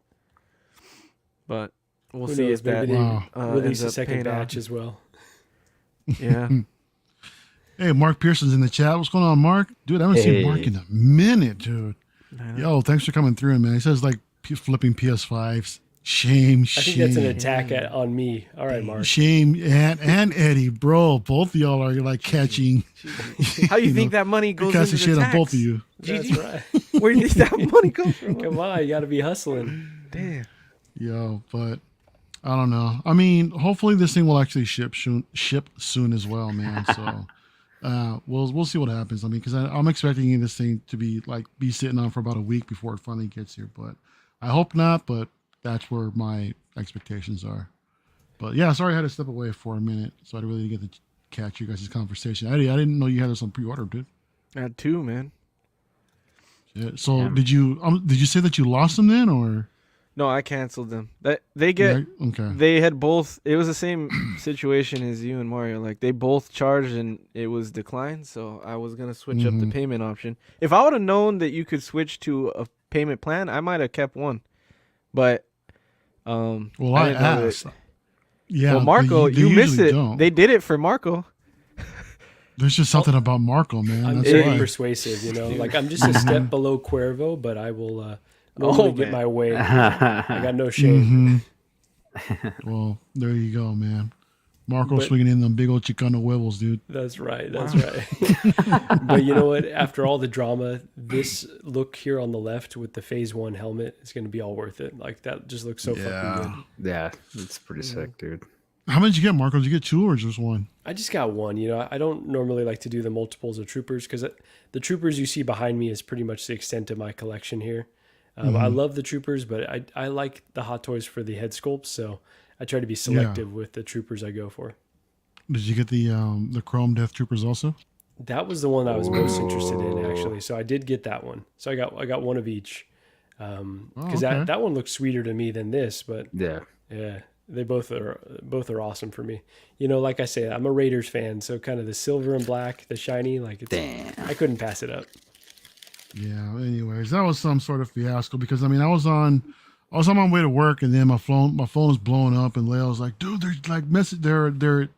but we'll Who see knows, if that maybe they Wow. release ends a up second paying batch off. as well. Yeah, Hey, Mark Pearson's in the chat. What's going on, Mark? Dude, I haven't seen Mark Hey. in a minute, dude. I know. Yo, thanks for coming through, man. He says like flipping PS5s. Shame, I think that's an shame. attack on me. All right, Mark. Shame, and Eddie, bro. Both of y'all are like catching. How you You think know, that money You're goes casting into shit the on tax? both of you. That's GG. right. Where do you think that money comes from? Come on, you got to be hustling. Damn. Yo, but I don't know. I mean, hopefully this thing will actually ship soon as well, man. So we'll see what happens. I mean, because I'm expecting this thing to be sitting on for about a week before it finally gets here. But I hope not. But that's where my expectations are. But yeah, sorry I had to step away for a minute, so I really didn't get to catch you guys' conversation. Eddie, I didn't know you had this on pre-order, dude. I had two, man. Yeah, so Damn. did you say that you lost them then, or No, I canceled them. They get. Yeah, okay? They had both. It was the same situation as you and Mario. Like they both charged and it was declined. So I was gonna switch up the Mhm. payment option. If I would have known that you could switch to a payment plan, I might have kept one. But Well, I I didn't know that- asked. Yeah, well, but Marco, they you missed usually it. don't. They did it for Marco. There's just something about Marco, man. I'm That's very why. persuasive, you know. Like I'm just a step below Cuervo, but I will normally get man. my way. I got no shame. Well, there you go, man. Marco But- swinging in them big old Chicano huevos, dude. That's right. That's right. But you know what? After all the drama, this look here on the left with the Phase 1 helmet is going to be all worth it. Like that just looks so fucking good. Yeah, it's pretty sick, dude. How many did you get, Marco? Did you get two or just one? I just got one. You know, I don't normally like to do the multiples of troopers because the troopers you see behind me is pretty much the extent of my collection here. I love the troopers, but I like the Hot Toys for the head sculpts, so I try to be selective with the troopers I go for. Did you get the Chrome Death Troopers also? That was the one I was most interested in, actually. So I did get that one. So I got one of each. Because okay. that one looks sweeter to me than this, but Yeah. yeah, they both are awesome for me. You know, like I say, I'm a Raiders fan, so kind of the silver and black, the shiny, like it's, I couldn't pass it up. Yeah. Anyways, that was some sort of fiasco because I mean I was on my way to work and then my phone was blowing up and Leo's like, dude, they're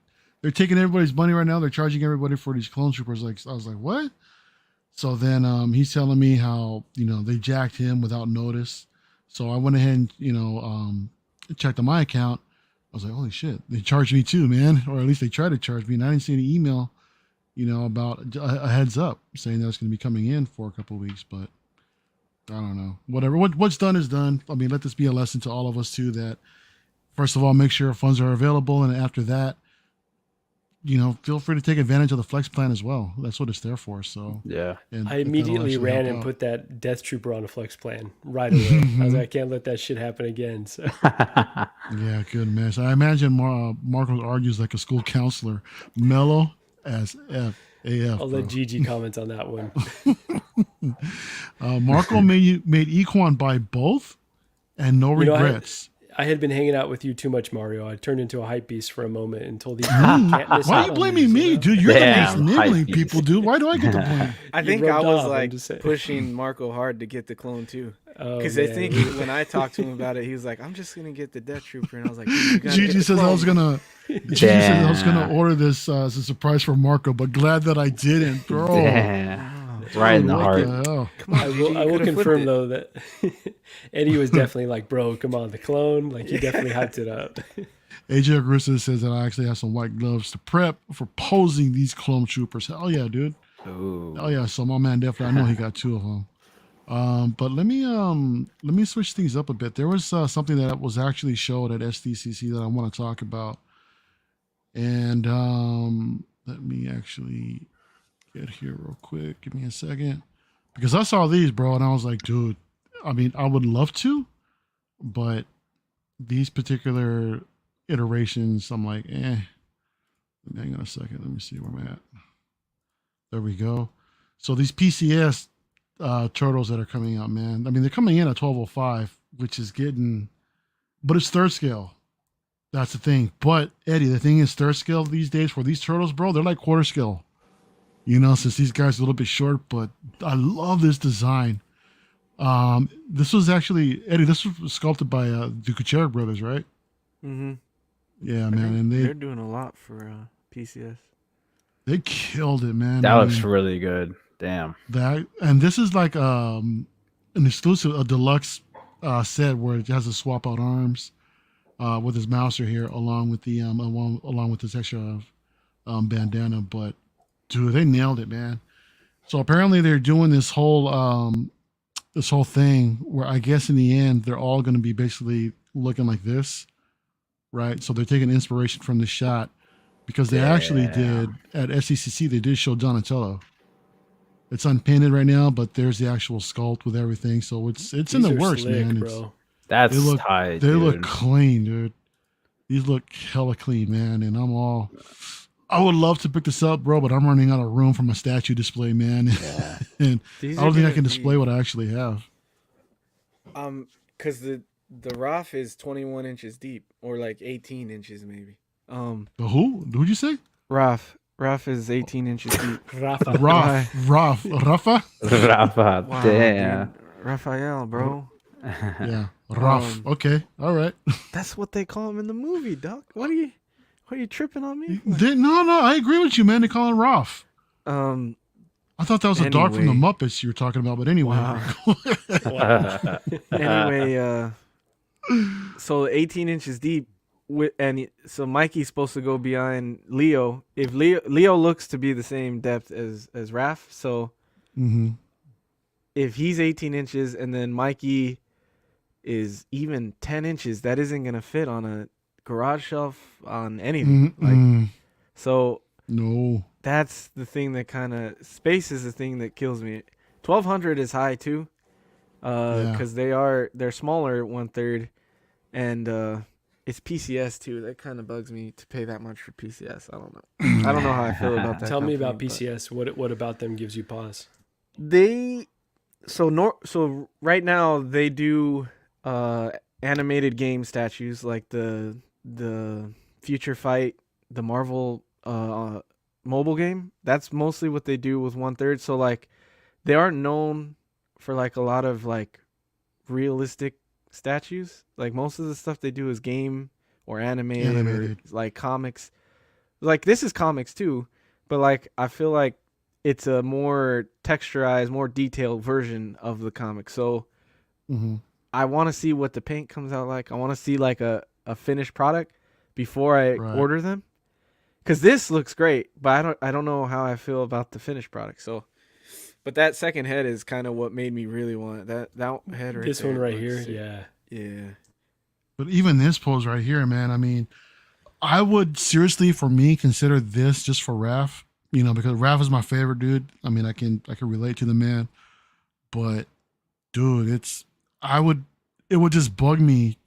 taking everybody's money right now. They're charging everybody for these clone troopers. Like I was like, what? So then he's telling me how they jacked him without notice. So I went ahead and checked on my account. I was like, holy shit, they charged me too, man, or at least they tried to charge me, and I didn't see any email, about a heads up saying that it's going to be coming in for a couple of weeks. But I don't know. Whatever. What's done is done. I mean, let this be a lesson to all of us too. That first of all, make sure funds are available, and after that, feel free to take advantage of the flex plan as well. That's what it's there for. So Yeah. and I that'll immediately actually ran help and out. put that Death Trooper on a flex plan right away. I was like, I can't let that shit happen again. So Yeah, good man. So I imagine Marco argues like a school counselor, mellow as F. AF, I'll bro. let Gigi comment on that one. Marco made Equan buy both, and no You know, regrets. I had been hanging out with you too much, Mario. I turned into a hype beast for a moment and told these people can't miss Why out are you on blaming these, me, you know? dude? You're Damn, the next nibbling hypebeast. people, dude. Why do I get the blame? I You think I rubbed was off, I'm like just saying. pushing Marco hard to get the clone too. Oh, Because I man. think when I talked to him about it, he was like, "I'm just gonna get the Death Trooper," and I was like, "You gotta Gigi get the says I was clone." gonna. Gigi says I was gonna Damn. order this as a surprise for Marco, but glad that I didn't, bro. Damn. Right in the What heart. the hell? Come on, I Gigi, will, you I will could've flipped confirm it. though that Eddie was definitely like, bro, come on, the clone. Like he definitely hyped it up. AJ Agusa says that I actually have some white gloves to prep for posing these clone troopers. Hell yeah, dude. Ooh. Oh yeah. So my man definitely, I know he got 2 of them. But let me switch things up a bit. There was something that was actually showed at SDCC that I want to talk about, and let me actually get here real quick. Give me a second, because I saw these, bro, and I was like, dude, I mean, I would love to, but these particular iterations, I'm like, hang on a second. Let me see where I'm at. There we go. So these PCS turtles that are coming out, man. I mean, they're coming in at 1205, which is getting, but it's third scale. That's the thing. But Eddie, the thing is, third scale these days for these turtles, bro, they're like quarter scale. You know, since these guys are a little bit short, but I love this design. This was actually, Eddie, this was sculpted by the Kuchera brothers, right? Mm-hmm. Yeah, man, and they're doing a lot for PCS. They killed it, man. That looks really good. Damn. That, and this is like an exclusive, a deluxe set where it has to swap out arms with his mouser here, along with the along with this extra bandana. But dude, they nailed it, man. So apparently they're doing this whole thing where I guess in the end they're all going to be basically looking like this, right? So they're taking inspiration from this shot, because they actually did at SCCC, they did show Donatello. It's unpainted right now, but there's the actual sculpt with everything. So it's in the works, slick, man. Bro. That's they look tight. they dude. look clean, dude. These look hella clean, man. And I would love to pick this up, bro, but I'm running out of room for my statue display, man. Yeah. And These I don't are think I gonna can be- display what I actually have. Because the ROF is 21 inches deep, or like 18 inches maybe. But who'd you say? ROF is 18 inches deep. Rafa. Rafa? Rafa, Wow, damn. dude. Raphael, bro. Yeah, Raf. Okay, all right. That's what they call him in the movie, Doc. What are you tripping on me? No, I agree with you, man. They call him Raf. I thought that was a dog from the Anyway. Muppets you were talking about, but anyway. Wow. Anyway, so 18 inches deep, so Mikey's supposed to go behind Leo. If Leo looks to be the same depth as Raph, so Mm-hmm. if he's 18 inches and then Mikey is even 10 inches, that isn't gonna fit on a garage shelf on anything. Like, so No. that's the thing that kind of, space is the thing that kills me. 1200 is high too, because they're smaller 1/3, and it's PCS too. That kind of bugs me to pay that much for PCS. I don't know. I don't know how I feel about that. Tell me company, about but PCS. What about them gives you pause? So right now they do animated game statues like the Future Fight, the Marvel mobile game. That's mostly what they do with 1/3. So like they aren't known for like a lot of like realistic statues. Like most of the stuff they do is game or animated. Or like comics. Like this is comics too, but like I feel like it's a more texturized, more detailed version of the comic. So I want to see what the paint comes out like. I want to see like a finished product before I order them. Cause this looks great, but I don't know how I feel about the finished product. So, but that second head is kind of what made me really want it. That head right This there one right looks here, sick. Yeah. But even this pose right here, man, I mean, I would seriously, for me, consider this just for Raph, because Raph is my favorite dude. I mean, I can relate to the man, but dude, it would just bug me,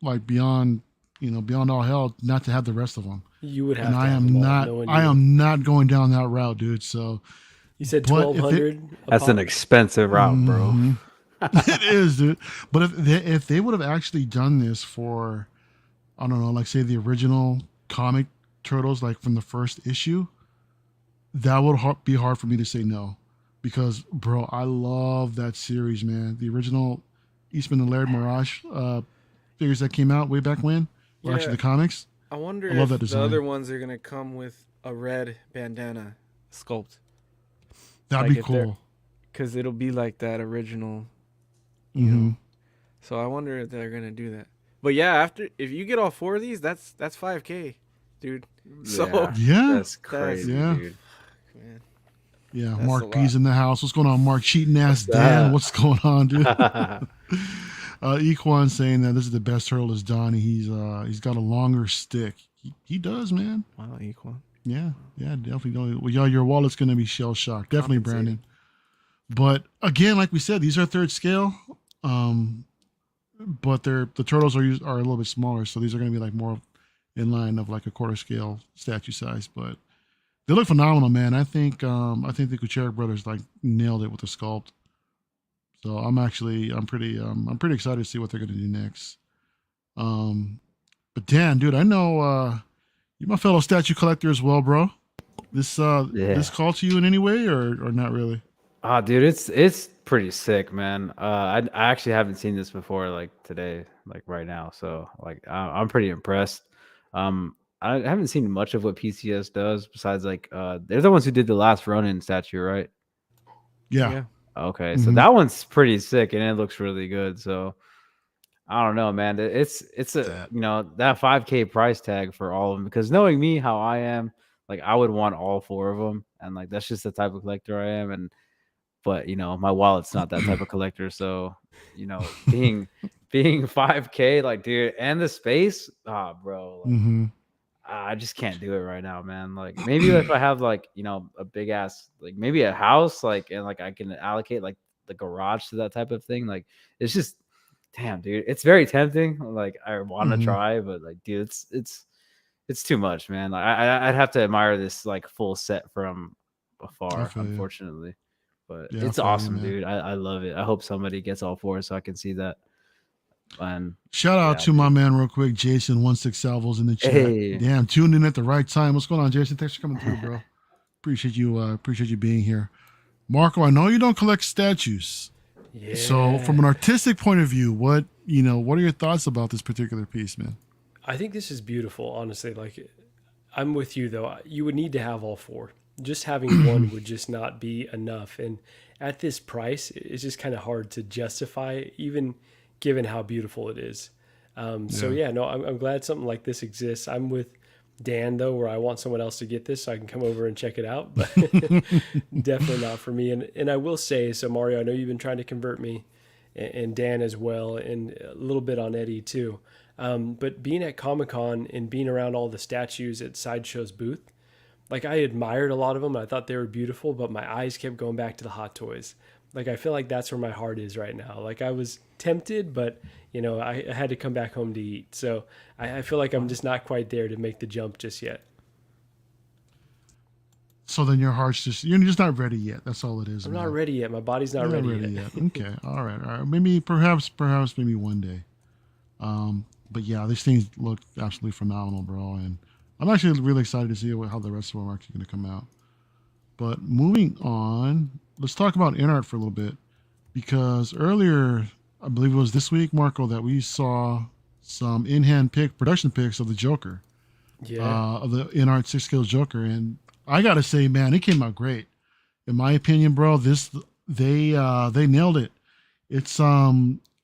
like beyond all hell, not to have the rest of them. You would have. And to I have am them all, not, knowing I you. am not going down that route, dude. So You said but if 1200. That's an expensive route, bro. Mhm. It is, dude. But if they would have actually done this for, I don't know, like say the original comic Turtles, like from the first issue, that would be hard for me to say no, because bro, I love that series, man. The original Eastman and Laird Mirage figures that came out way back when, or actually the comics. I wonder I love if that the design. other ones are gonna come with a red bandana sculpt. That'd Like be if they're- cool. Because it'll be like that original, you Mhm. know. So I wonder if they're gonna do that. But yeah, after if you get all 4 of these, that's 5K, dude. So Yeah, Yeah. that's crazy, Yeah. dude. man, Yeah. that's a Mark P's lot. in the house. What's going on, Mark? Cheating ass What's Dan. up? What's going on, dude? Equan saying that this is the best turtle is Donnie. He's got a longer stick. He does, man. Wow, equal. Yeah, definitely. Well, y'all, your wallet's gonna be shell shocked. Definitely, Compensating. Brandon. But again, like we said, these are third scale. But the turtles are a little bit smaller, so these are gonna be like more in line of like a quarter scale statue size. But they look phenomenal, man. I think the Kuchera brothers like nailed it with the sculpt. So I'm pretty excited to see what they're gonna do next. But Dan, dude, I know you're my fellow statue collector as well, bro. This Yeah. this call to you in any way or not really? Ah, dude, it's pretty sick, man. I actually haven't seen this before, like today, like right now. So like I'm pretty impressed. I haven't seen much of what PCS does besides like they're the ones who did the last Ronin statue, right? Yeah. Yeah. Okay, so Mhm. that one's pretty sick and it looks really good. So I don't know, man. It's a That. that 5K price tag for all of them because knowing me how I am, like I would want all 4 of them, and like that's just the type of collector I am. And but my wallet's not that type of collector, so being 5K, like dude, and the space, bro, like Mm-hmm. I just can't do it right now, man. Like maybe if I have like a big ass, like maybe a house, like and like I can allocate like the garage to that type of thing. Like it's just damn, dude, it's very tempting. Like I want to Mm-hmm. try, but like dude, it's too much, man. Like I'd have to admire this like full set from I afar, feel you. unfortunately. But Yeah, I it's feel you, awesome, man. dude. I love it. I hope somebody gets all 4 so I can see that. And Shout out yeah, to my dude. man real quick, Jason 16 Salvos in the chat. Hey, Damn, tuned in at the right time. What's going on, Jason? Thanks for coming through, bro. Appreciate you being here. Marco, I know you don't collect statues. Yeah. So from an artistic point of view, what are your thoughts about this particular piece, man? I think this is beautiful, honestly. Like, I'm with you though. You would need to have all 4. Just having one would just not be enough. And at this price, it's just kind of hard to justify, even given how beautiful it is. So yeah, no, I'm glad something like this exists. I'm with Dan though, where I want someone else to get this so I can come over and check it out, but definitely not for me. And I will say, so Mario, I know you've been trying to convert me, and Dan as well, and a little bit on Eddie too. But being at Comic-Con and being around all the statues at Sideshow's booth, like I admired a lot of them. I thought they were beautiful, but my eyes kept going back to the Hot Toys. Like I feel like that's where my heart is right now. Like I was tempted, but I had to come back home to eat. So I feel like I'm just not quite there to make the jump just yet. So then your heart's you're just not ready yet. That's all it is. I'm man. not ready yet. My body's not You're ready yet. Okay. All right. Maybe perhaps maybe one day. But yeah, these things look absolutely phenomenal, bro. And I'm actually really excited to see how the rest of them are actually going to come out. But moving on, let's talk about InArt for a little bit. Because earlier, I believe it was this week, Marco, that we saw some in-hand production pics of the Joker. Yeah. Of the InArt 6 scale Joker. And I got to say, man, it came out great. In my opinion, bro, they nailed it. It's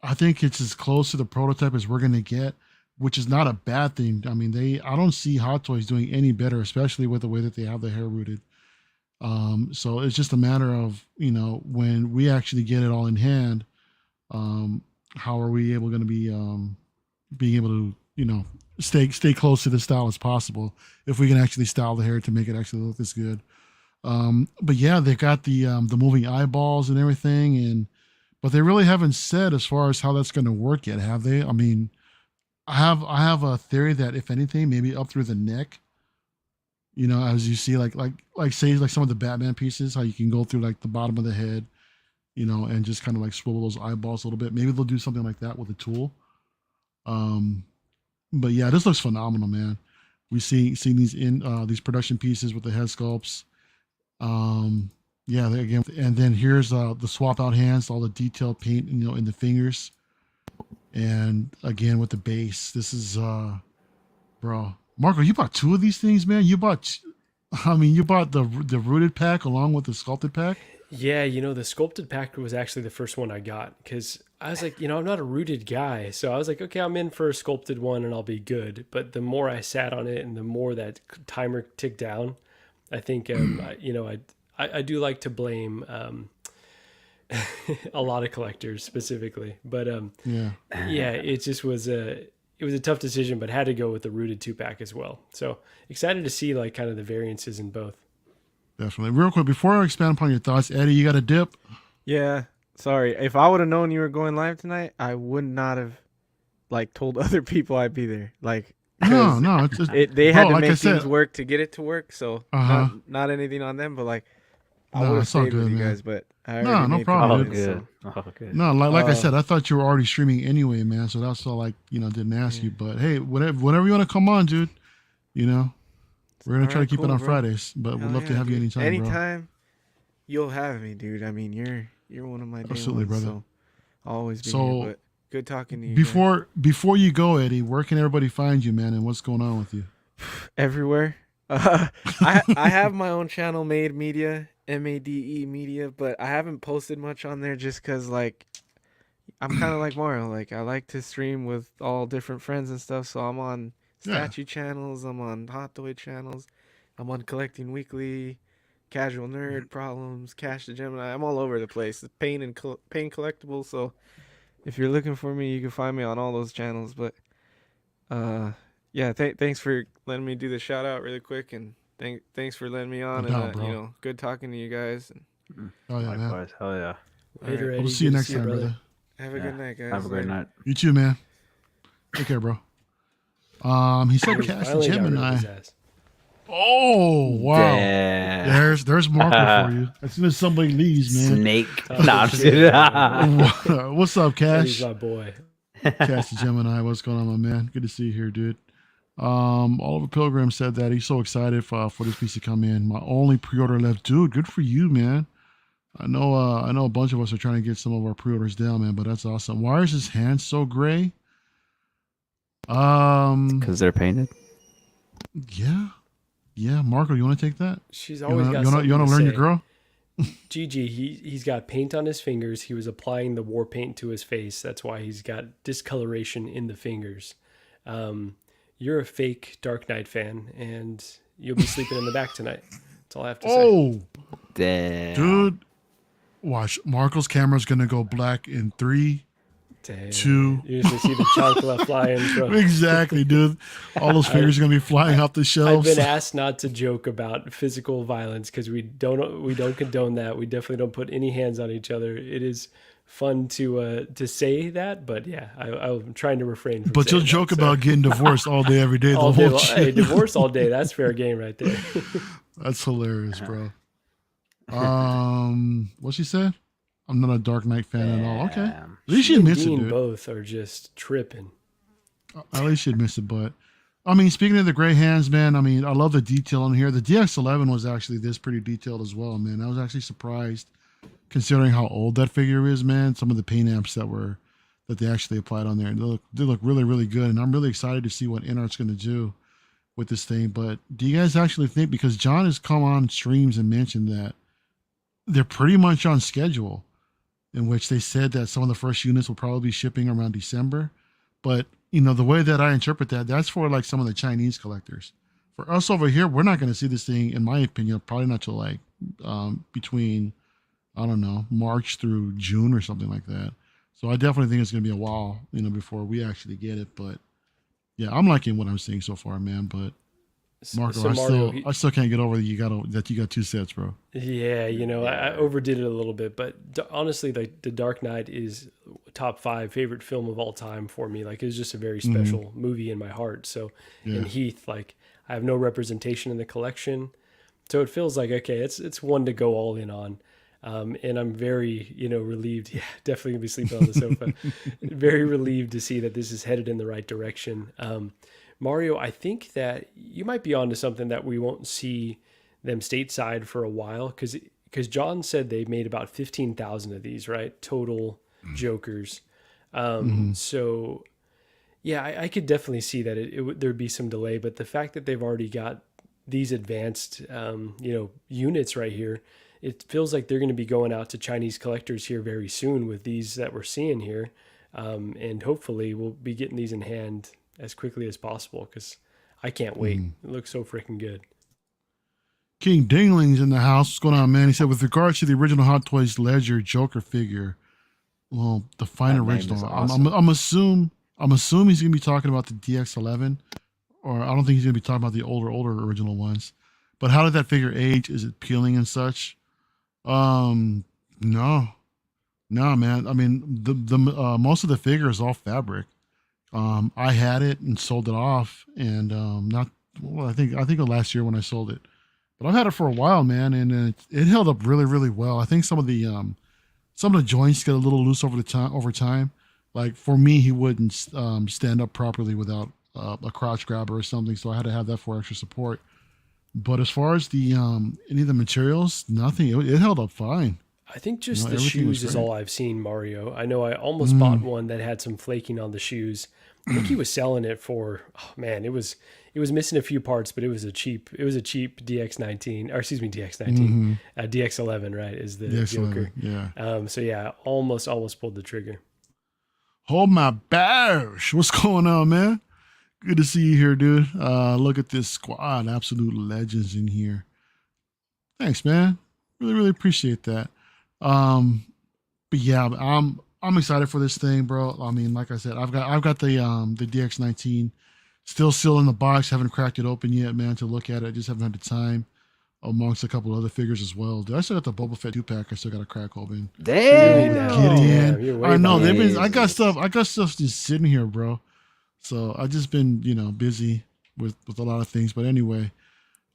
I think it's as close to the prototype as we're gonna get, which is not a bad thing. I mean, I don't see Hot Toys doing any better, especially with the way that they have the hair rooted. So it's just a matter of when we actually get it all in hand, how are we going to be being able to stay close to the style as possible if we can actually style the hair to make it actually look this good. But yeah, they got the moving eyeballs and everything, but they really haven't said as far as how that's going to work yet, have they? I mean, I have a theory that if anything, maybe up through the neck, as you see, like say like some of the Batman pieces, how you can go through like the bottom of the head, and just kind of like swivel those eyeballs a little bit. Maybe they'll do something like that with a tool. But yeah, this looks phenomenal, man. We see these production pieces with the head sculpts. Yeah, again, and then here's the swap out hands, all the detailed paint, in the fingers, and again with the base. This is bro, Marco, you bought 2 of these things, man. You bought the rooted pack along with the sculpted pack. Yeah, the sculpted pack was actually the first one I got because I was like, I'm not a rooted guy. So I was like, okay, I'm in for a sculpted one and I'll be good. But the more I sat on it and the more that timer ticked down, I think, I do like to blame a lot of collectors specifically. But Yeah. yeah, it just was it was a tough decision, but had to go with the rooted 2-pack as well. So excited to see like kind of the variances in both. Definitely. Real quick, before I expand upon your thoughts, Eddie, you got a dip? Yeah. Sorry. If I would have known you were going live tonight, I would not have like told other people I'd be there. Like, No, 'cause it's just, they had bro, to like I make things said, work to get it to work. So Uh-huh. not anything on them, but like I No, would have it's all stayed with good, you man. guys. But I No, already no made problem, Oh, dude. commitments, good. so. Oh, good. No, like I Uh, said, I thought you were already streaming anyway, man. So that's all, like, didn't ask you. But hey, whatever you want to come on, dude. We're gonna try to Alright, keep it cool, on bro. Fridays, but we'd Hell love to yeah, have you dude. anytime, bro. Anytime you'll have me, dude. I mean, you're one of my day Absolutely, ones, brother. so I'll always be So, here. But good talking to you. guys. Before you go, Eddie, where can everybody find you, man, and what's going on with you? Everywhere. I have my own channel, Made Media, MADE Media, but I haven't posted much on there just because like I'm kind of like Mario. Like I like to stream with all different friends and stuff. So I'm on Yeah. statue channels. I'm on Hot Toy channels. I'm on Collecting Weekly, Casual Nerd Problems, Cash the Gemini. I'm all over the place. It's Pain and Pain Collectibles. So if you're looking for me, you can find me on all those channels. But yeah, thanks for letting me do the shout out really quick, and thanks for letting me on. No And doubt, bro. good talking to you guys. Oh yeah, man. Likewise. Hell yeah. Later, Alright. Eddie. We'll see you Good to next time, brother. Have a Yeah. good night, guys. Have a great Later. night. You too, man. Take care, bro. He said We Cash finally got rid of Gemini. his ass. Oh wow. Damn. There's marker for you. As soon as somebody leaves, man. Snake. Oh, Nah, I'm just kidding. What's up, Eddie's Cash? my boy. Cash the Gemini. What's going on, my man? Good to see you here, dude. Oliver Pilgrim said that he's so excited for this piece to come in. My only pre-order left, dude. Good for you, man. I know a bunch of us are trying to get some of our pre-orders down, man. But that's awesome. Why is his hand so gray? Because they're painted. Yeah. Marco, you want to take that? She's You always wanna, got you wanna, something you wanna to learn say. your girl? Gigi, he's got paint on his fingers. He was applying the war paint to his face. That's why he's got discoloration in the fingers. You're a fake Dark Knight fan, and you'll be sleeping in the back tonight. That's all I have to say. Oh, Damn. dude. Watch. Marco's camera's gonna go black in 3, Damn. 2. You're just gonna see the chancla flying from. Exactly, dude. All those fingers are gonna be flying off the I've shelves. been asked not to joke about physical violence because we don't condone that. We definitely don't put any hands on each other. It is fun to say that, but yeah, I'm trying to refrain from. But you'll saying joke that, so. about getting divorced all day, every day, all though, day. won't Hey, you? divorce all day. That's fair game right there. That's hilarious, bro. What she said? I'm not a Dark Knight fan at all. Okay. Damn. At least you and admits it, Dean dude. both are just tripping. At least you admits it, but I mean, speaking of the gray hands, man, I mean, I love the detail on here. The DX11 was actually this pretty detailed as well, man. I was actually surprised considering how old that figure is, man. Some of the paint amps that they actually applied on there. They look really, really good. And I'm really excited to see what InArt's going to do with this thing. But do you guys actually think, because John has come on streams and mentioned that they're pretty much on schedule, in which they said that some of the first units will probably be shipping around December. But, the way that I interpret that, that's for like some of the Chinese collectors. For us over here, we're not going to see this thing, in my opinion, probably not till like between, I don't know, March through June or something like that. So I definitely think it's going to be a while, before we actually get it. But yeah, I'm liking what I'm seeing so far, man. But Marco, So Mario, I still can't get over that you got 2 sets, bro. yeah, I overdid it a little bit, but honestly, the Dark Knight is top 5 favorite film of all time for me. Like, it's just a very special movie in my heart. So, Yeah. and Heath, like, I have no representation in the collection, so it feels like okay, it's one to go all in on. And I'm very, relieved. Yeah, definitely gonna be sleeping on the sofa. Very relieved to see that this is headed in the right direction. Mario, I think that you might be onto something that we won't see them stateside for a while, because John said they made about 15,000 of these, right? Total Jokers. So yeah, I could definitely see that there'd be some delay, but the fact that they've already got these advanced, units right here, it feels like they're going to be going out to Chinese collectors here very soon with these that we're seeing here. And hopefully we'll be getting these in hand as quickly as possible because I can't wait. It looks so freaking good. King Dingling's in the house. What's going on, man? He said, with regards to the original Hot Toys Ledger Joker figure, well, the fine That name original. is awesome. I'm assuming he's gonna be talking about the DX11, or I don't think he's gonna be talking about the older original ones. But how did that figure age? Is it peeling and such? No, man. I mean, the most of the figure is all fabric. I had it and sold it off, and not well. I think last year when I sold it. But I've had it for a while, man, and it held up really, really well. I think some of the joints get a little loose over time. Like for me, he wouldn't stand up properly without a crotch grabber or something, so I had to have that for extra support. But as far as the any of the materials, nothing. It held up fine. I think just the everything was shoes is great. all I've seen, Mario. I know I almost bought one that had some flaking on the shoes. I think he was selling it for, oh man, it was missing a few parts, but it was a cheap DX19, or excuse me, DX19, DX11, right? Is the Joker. Yeah. So yeah, almost pulled the trigger. Oh my bash. What's going on, man? Good to see you here, dude. Look at this squad. Absolute legends in here. Thanks, man. Really, really appreciate that. But yeah, I'm excited for this thing, bro. I mean, like I said, I've got the DX19 still in the box. Haven't cracked it open yet, man, to look at it. I just haven't had the time, amongst a couple of other figures as well. Dude, I still got the Boba Fett 2-pack. I still got to crack open. Damn. Get in. You're way I know behind. I got stuff just sitting here, bro. So I've just been, busy with a lot of things. But anyway,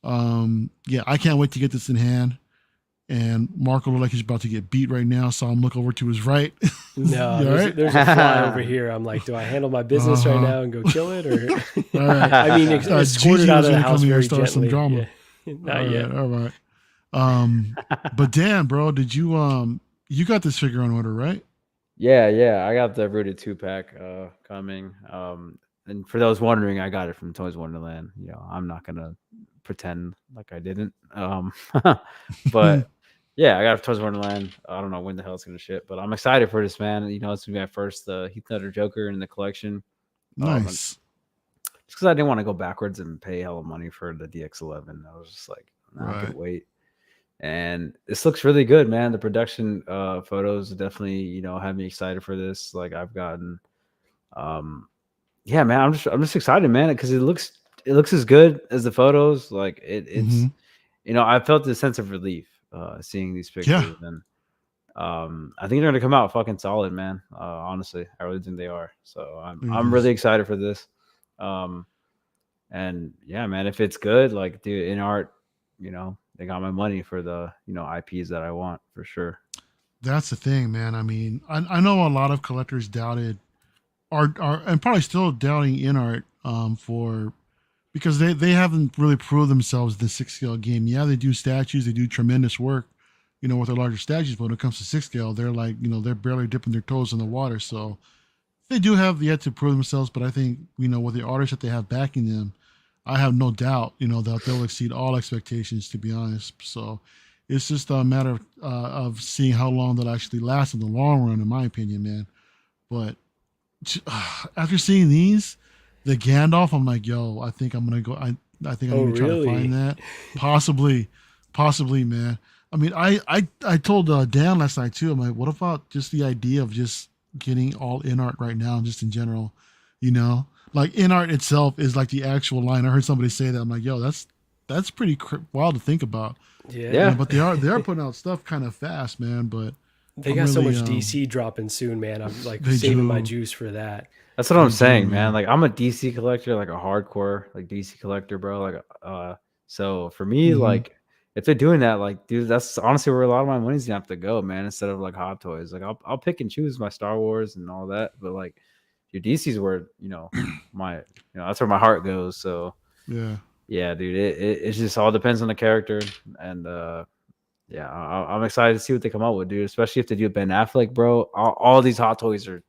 yeah, I can't wait to get this in hand. And Marco looked like he's about to get beat right now, so I'm looking over to his right. No, right? there's a fly over here. I'm like, do I handle my business right now and go kill it, or? All right. I mean, escorted Gigi out was of the gonna house come here very and start some gently. drama. Yeah. Not yet. All right. But Dan, bro, did you you got this figure on order, right? Yeah. I got the Rooted 2-pack coming. And for those wondering, I got it from Toys Wonderland. I'm not gonna pretend like I didn't. But yeah, I got it from Toys Wonderland. I don't know when the hell it's gonna ship, but I'm excited for this, man. It's gonna be my first Heath Ledger Joker in the collection. Nice. Just because I didn't want to go backwards and pay hella money for the DX11. I was just like, I could wait. And this looks really good, man. The production photos definitely, have me excited for this. Like I've gotten, yeah, man. I'm just excited, man, because it looks as good as the photos. Like it's, I felt the sense of relief seeing these pictures, and I think they're gonna come out fucking solid, man. Honestly, I really think they are. So I'm really excited for this. And yeah, man, if it's good, like, dude, InArt, they got my money for the, IPs that I want for sure. That's the thing, man. I mean, I know a lot of collectors doubted are and probably still doubting InArt because they haven't really proved themselves in the 6-scale game. Yeah, they do statues, they do tremendous work, with their larger statues, but when it comes to 6-scale, they're like, they're barely dipping their toes in the water. So they do have yet to prove themselves, but I think, with the artists that they have backing them, I have no doubt, that they'll exceed all expectations, to be honest. So it's just a matter of seeing how long they'll actually last in the long run, in my opinion, man. But after seeing these, the Gandalf, I'm like, yo, I think I'm gonna go. I think I'm gonna try to find that. Possibly, man. I mean, I told Dan last night too. I'm like, what about just the idea of just getting all InArt right now, just in general, Like InArt itself is like the actual line. I heard somebody say that. I'm like, yo, that's pretty wild to think about. Yeah. But they are putting out stuff kind of fast, man. But they got so much DC dropping soon, man. I'm like saving my juice for that. That's what I'm saying, man. Like I'm a DC collector, like a hardcore like DC collector, bro. Like so for me, like if they're doing that, like, dude, that's honestly where a lot of my money's gonna have to go, man. Instead of like Hot Toys, like I'll pick and choose my Star Wars and all that, but like your DC's where my that's where my heart goes. So yeah, dude, it just all depends on the character, and yeah, I'm excited to see what they come out with, dude. Especially if they do Ben Affleck, bro. All these Hot Toys are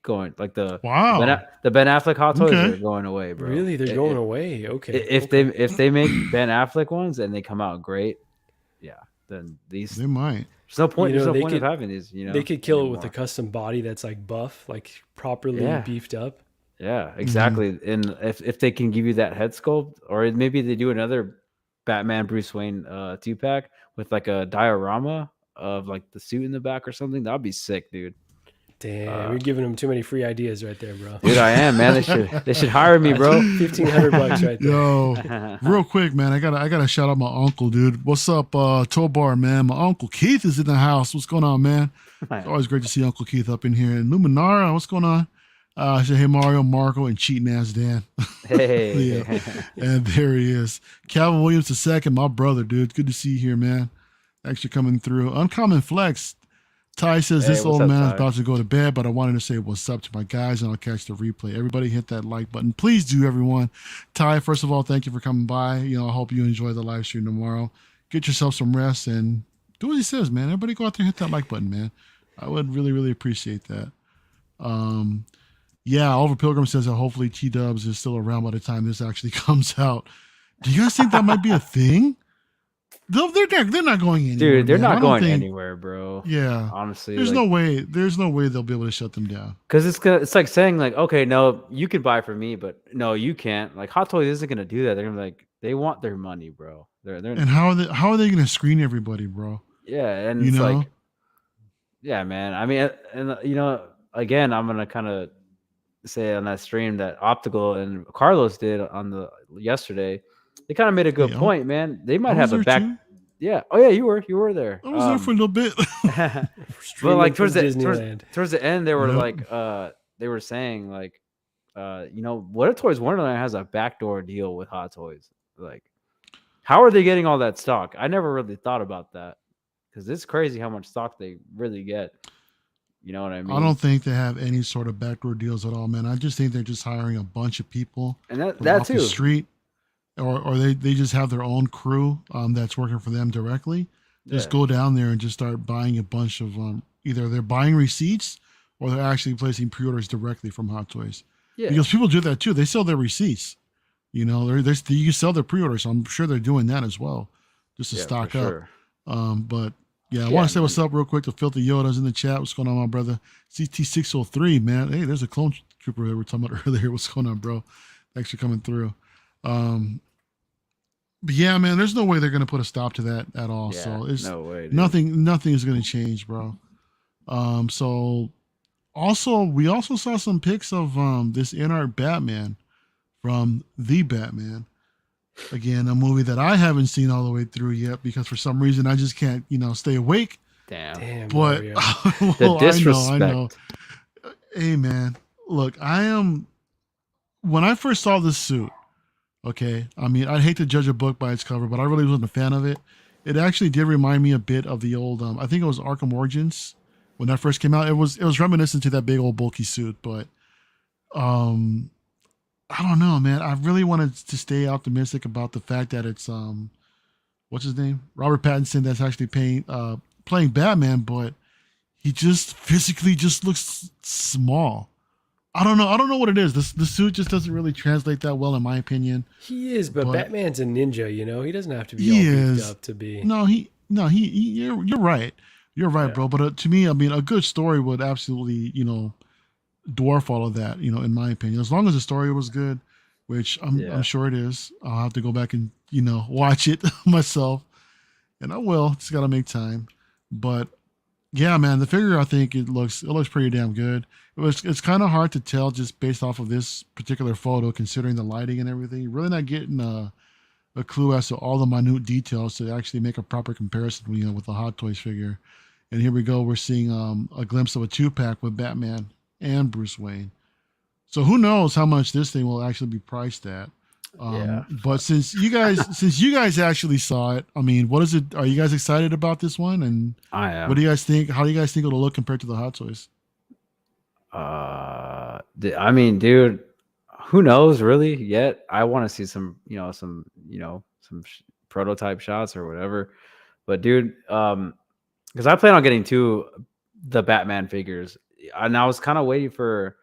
going like the Ben Affleck Hot Toys are going away, bro. Really, they're going away. Okay. If they make Ben Affleck ones and they come out great, yeah, then these They might. there's no point. You know, There's no they point could- of having these. You know, They could kill it with a anymore. custom body that's like buff, like properly Yeah. beefed up. Yeah, exactly. And if they can give you that head sculpt, or maybe they do another Batman Bruce Wayne 2-pack with like a diorama of like the suit in the back or something, that'd be sick, dude. Damn, you're giving them too many free ideas right there, bro. Dude, I am, man. They should hire me, bro. $1,500 right there. Yo, real quick, man. I gotta shout out my uncle, dude. What's up, Tobar, man? My uncle Keith is in the house. What's going on, man? It's always great to see Uncle Keith up in here. And Luminara, what's going on? I say, hey, Mario, Marco, and cheating ass Dan. Hey. Yeah. And there he is. Calvin Williams II, my brother, dude. It's good to see you here, man. Thanks for coming through. Uncommon Flex. Ty says, Hey, this what's old up, man is Ty? about to go to bed, but I wanted to say what's up to my guys, and I'll catch the replay. Everybody hit that like button. Please do, everyone. Ty, first of all, thank you for coming by. You know, I hope you enjoy the live stream tomorrow. Get yourself some rest and do what he says, man. Everybody go out there and hit that like button, man. I would really, really appreciate that. Yeah, Oliver Pilgrim says that hopefully T-Dubs is still around by the time this actually comes out. Do you guys think that might be a thing? They're not going anywhere. Dude, they're man. I not don't going think- anywhere, bro. Yeah. Honestly. There's like, no way they'll be able to shut them down. Because it's like saying like, okay, no, you can buy for me, but no, you can't. Like Hot Toys isn't gonna do that. They're gonna be like, they want their money, bro. They're And how are they going to screen everybody, bro? yeah, and You it's know? like, yeah, man. I mean, and you know, again, I'm gonna kind of say on that stream that Optical and Carlos did on the yesterday. They kind of made a good Yeah. point, man. They I might was have a there back. too. Yeah. Oh yeah, you were there. I was there for a little bit. but Streaming like from towards Disneyland. the end, they were Yep. like, they were saying like, you know, what if Toys Wonderland has a backdoor deal with Hot Toys? Like, how are they getting all that stock? I never really thought about that because it's crazy how much stock they really get. You know what I mean? I don't think they have any sort of backdoor deals at all, man. I just think they're just hiring a bunch of people and that from that off too. the street, or they just have their own crew that's working for them directly. Just Yeah. go down there and just start buying a bunch of either they're buying receipts or they're actually placing pre-orders directly from Hot Toys. Yeah. Because people do that too. They sell their receipts. You know, you sell their pre-orders. So I'm sure they're doing that as well, just to Yeah, stock for up. sure. But yeah, I Yeah, want to say man. what's up real quick to Filthy Yoda's in the chat. What's going on, my brother? CT603, man. Hey, there's a clone trooper that we were talking about earlier. What's going on, bro? Thanks for coming through. But yeah, man, there's no way they're gonna put a stop to that at all. Yeah, So it's no way. Dude. nothing is gonna change, bro. So we also saw some pics of this InArt Batman from The Batman. Again, a movie that I haven't seen all the way through yet because for some reason I just can't, stay awake. Damn. Damn, But Mario. The well, disrespect. I know. Hey, man, look, when I first saw this suit, okay, I mean, I'd hate to judge a book by its cover, but I really wasn't a fan of it. It actually did remind me a bit of the old, I think it was Arkham Origins when that first came out. It was reminiscent to that big old bulky suit, but I don't know, man. I really wanted to stay optimistic about the fact that it's what's his name? Robert Pattinson that's actually playing Batman, but he just physically just looks small. I don't know what it is. The suit just doesn't really translate that well, in my opinion. He is, but Batman's a ninja, He doesn't have to be He all beefed is. up to be. No, you're right. You're right, Yeah. bro. But to me, I mean, a good story would absolutely, dwarf all of that, in my opinion. As long as the story was good, which I'm sure it is. I'll have to go back and, watch it myself. And I will. Just gotta make time. But yeah, man, the figure, I think it looks pretty damn good. It's kind of hard to tell just based off of this particular photo, considering the lighting and everything. You're really not getting a clue as to all the minute details to actually make a proper comparison, with the Hot Toys figure. And here we go. We're seeing a glimpse of a 2-pack with Batman and Bruce Wayne. So who knows how much this thing will actually be priced at? But since you guys actually saw it, I mean, what is it? Are you guys excited about this one? And I am. what do you guys think? How do you guys think it'll look compared to the Hot Toys? I mean, dude, who knows really yet? I want to see some prototype shots or whatever. But dude, because I plan on getting the Batman figures, and I was kind of waiting for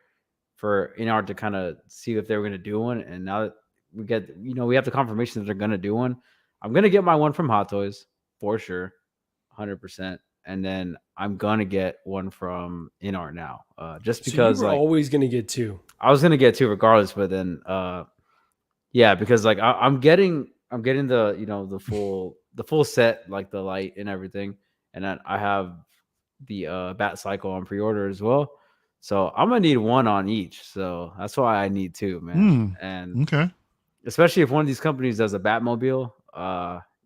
InArt to kind of see if they were going to do one. And now that we get, we have the confirmation that they're going to do one, I'm going to get my one from Hot Toys for sure. 100%. And then I'm gonna get one from InArt now, just So you because were like always going to get two. I was gonna get two regardless, but then yeah, because like I'm getting the the full set, like the light and everything, and then I have the bat cycle on pre-order as well. So I'm gonna need one on each. So that's why I need two, man. And Okay. especially if one of these companies does a Batmobile,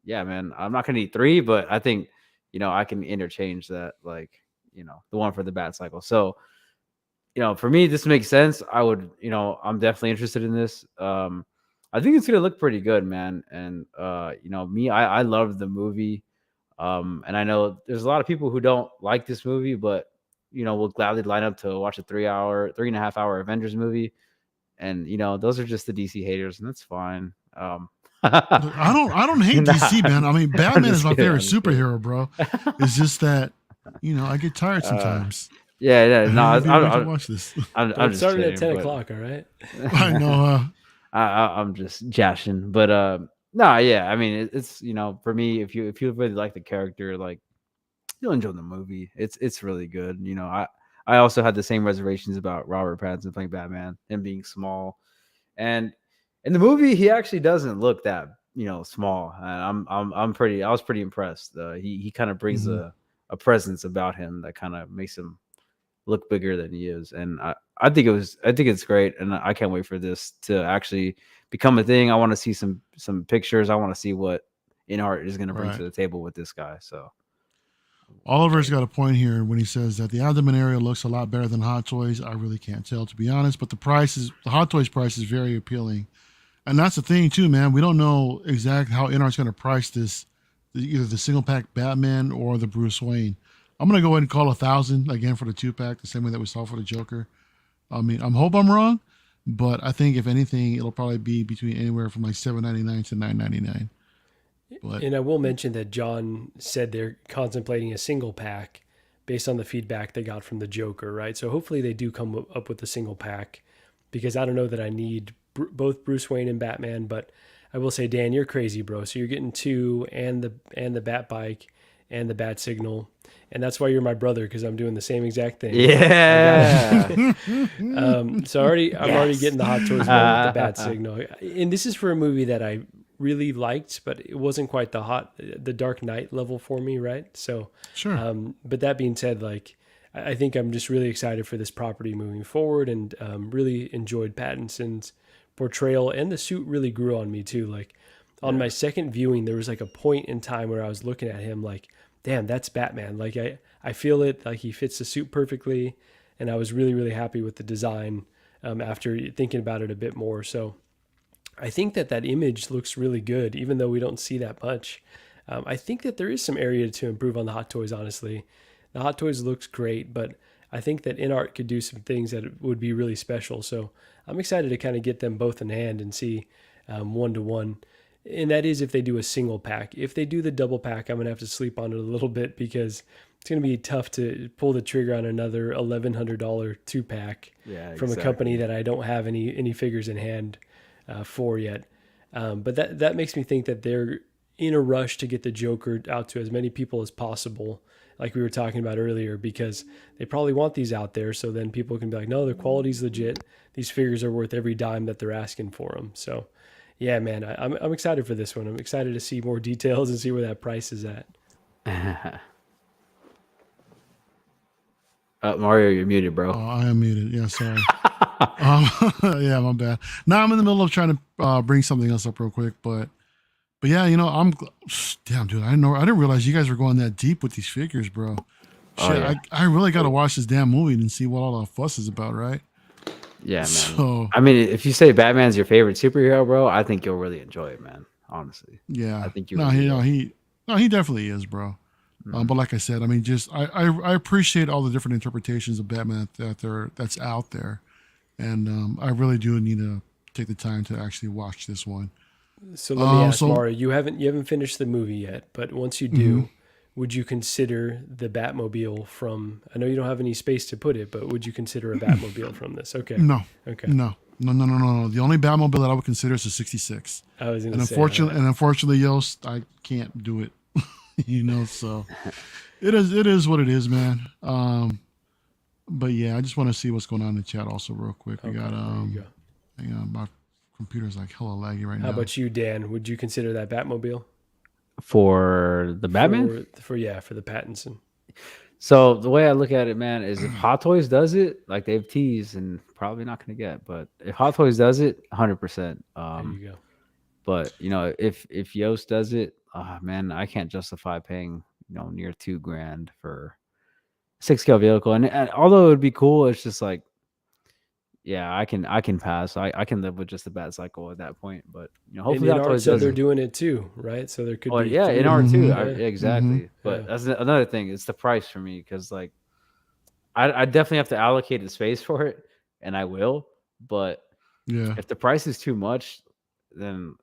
yeah, man, I'm not gonna need three, but I think I can interchange that, like the one for the bat cycle. So for me, this makes sense. I'm definitely interested in this. I think it's gonna look pretty good, man. And me, I love the movie. And I know there's a lot of people who don't like this movie, but will gladly line up to watch a 3.5 hour Avengers movie. And those are just the DC haters, and that's fine. I don't hate DC, man. I mean, Batman just is my kidding, favorite I'm just kidding. superhero, bro. It's just that I get tired sometimes. Yeah, no, I need to I'm watch this. I'm Don't just start it kidding, at 10 but o'clock, all right? I know. I'm just joshing, but no, yeah. I mean, it's for me, if you really like the character, like you'll enjoy the movie. It's really good. I also had the same reservations about Robert Pattinson playing Batman, him being small, and in the movie he actually doesn't look that small. And I was pretty impressed. He kind of brings a presence about him that kind of makes him look bigger than he is, and I think it's great, and I can't wait for this to actually become a thing. I want to see some pictures. I want to see what InArt is going to bring Right. to the table with this guy. So Oliver's got a point here when he says that the abdomen area looks a lot better than Hot Toys. I really can't tell, to be honest, but the Hot Toys price is very appealing. And that's the thing too, man. We don't know exactly how InArt's going to price this, either the single pack Batman or the Bruce Wayne. I'm going to go ahead and call 1,000 again for the 2-pack, the same way that we saw for the Joker. I mean, I hope I'm wrong, but I think if anything, it'll probably be between anywhere from like $7.99 to $9.99. But And I will mention that John said they're contemplating a single pack based on the feedback they got from the Joker, right? So hopefully they do come up with a single pack, because I don't know that I need both Bruce Wayne and Batman, but I will say, Dan, you're crazy, bro. So you're getting two and the Bat Bike and the Bat Signal, and that's why you're my brother, because I'm doing the same exact thing. yeah, So I'm already getting the Hot Toys one with the Bat Signal, and this is for a movie that I really liked, but it wasn't quite the Dark Knight level for me, right? So sure. But that being said, like I think I'm just really excited for this property moving forward, and really enjoyed Pattinson's portrayal, and the suit really grew on me too. Like on my second viewing, there was like a point in time where I was looking at him like, damn, that's Batman. Like I feel it, like he fits the suit perfectly, and I was really, really happy with the design after thinking about it a bit more. So I think that image looks really good, even though we don't see that much. I think that there is some area to improve on the Hot Toys, honestly. The Hot Toys looks great, but I think that InArt could do some things that would be really special. So I'm excited to kind of get them both in hand and see one-to-one. And that is if they do a single pack. If they do the double pack, I'm going to have to sleep on it a little bit, because it's going to be tough to pull the trigger on another $1,100 2-pack from a company that I don't have any figures in hand for yet. But that makes me think that they're in a rush to get the Joker out to as many people as possible, like we were talking about earlier, because they probably want these out there, so then people can be like, no, the quality's legit. These figures are worth every dime that they're asking for them. So yeah, man, I'm excited for this one. I'm excited to see more details and see where that price is at. Mario, you're muted, bro. Oh, I am muted. Yeah, sorry. Yeah, my bad. Now I'm in the middle of trying to bring something else up real quick, but yeah, damn, dude, I didn't realize you guys were going that deep with these figures, bro. Shit, yeah. I really got to watch this damn movie and see what all the fuss is about, right? Yeah, man. So, I mean, if you say Batman's your favorite superhero, bro, I think you'll really enjoy it, man. Honestly. yeah, I think you. he definitely is, bro. But like I said, I mean, just I appreciate all the different interpretations of Batman that's out there, and I really do need to take the time to actually watch this one. So let me ask, Mario, you haven't finished the movie yet, but once you do, would you consider the Batmobile from? I know you don't have any space to put it, but would you consider a Batmobile from this? Okay. No. Okay. No. The only Batmobile that I would consider is a '66. I was going And to say. unfortunately, Yost, I can't do it. So it is what it is, man. But yeah, I just want to see what's going on in the chat also real quick. We Okay, got there you go. hang on, my computer's like hella laggy right How now. about you, Dan? Would you consider that Batmobile For the Batman. for the Pattinson? So the way I look at it, man, is if Hot Toys does it, like they've teased, and probably not going to get, but if Hot Toys does it, 100%. There you go. But if Yoast does it, man, I can't justify paying near $2,000 for a 6 scale vehicle. And although it would be cool, it's just like, yeah, I can pass. I can live with just a bad cycle at that point. But hopefully and Hot InArt Toys said does they're it. doing it too, right? So there could Oh be yeah, three. in art too. Yeah. Exactly. But Yeah. that's another thing. It's the price for me because like I definitely have to allocate the space for it, and I will. But Yeah. if the price is too much, then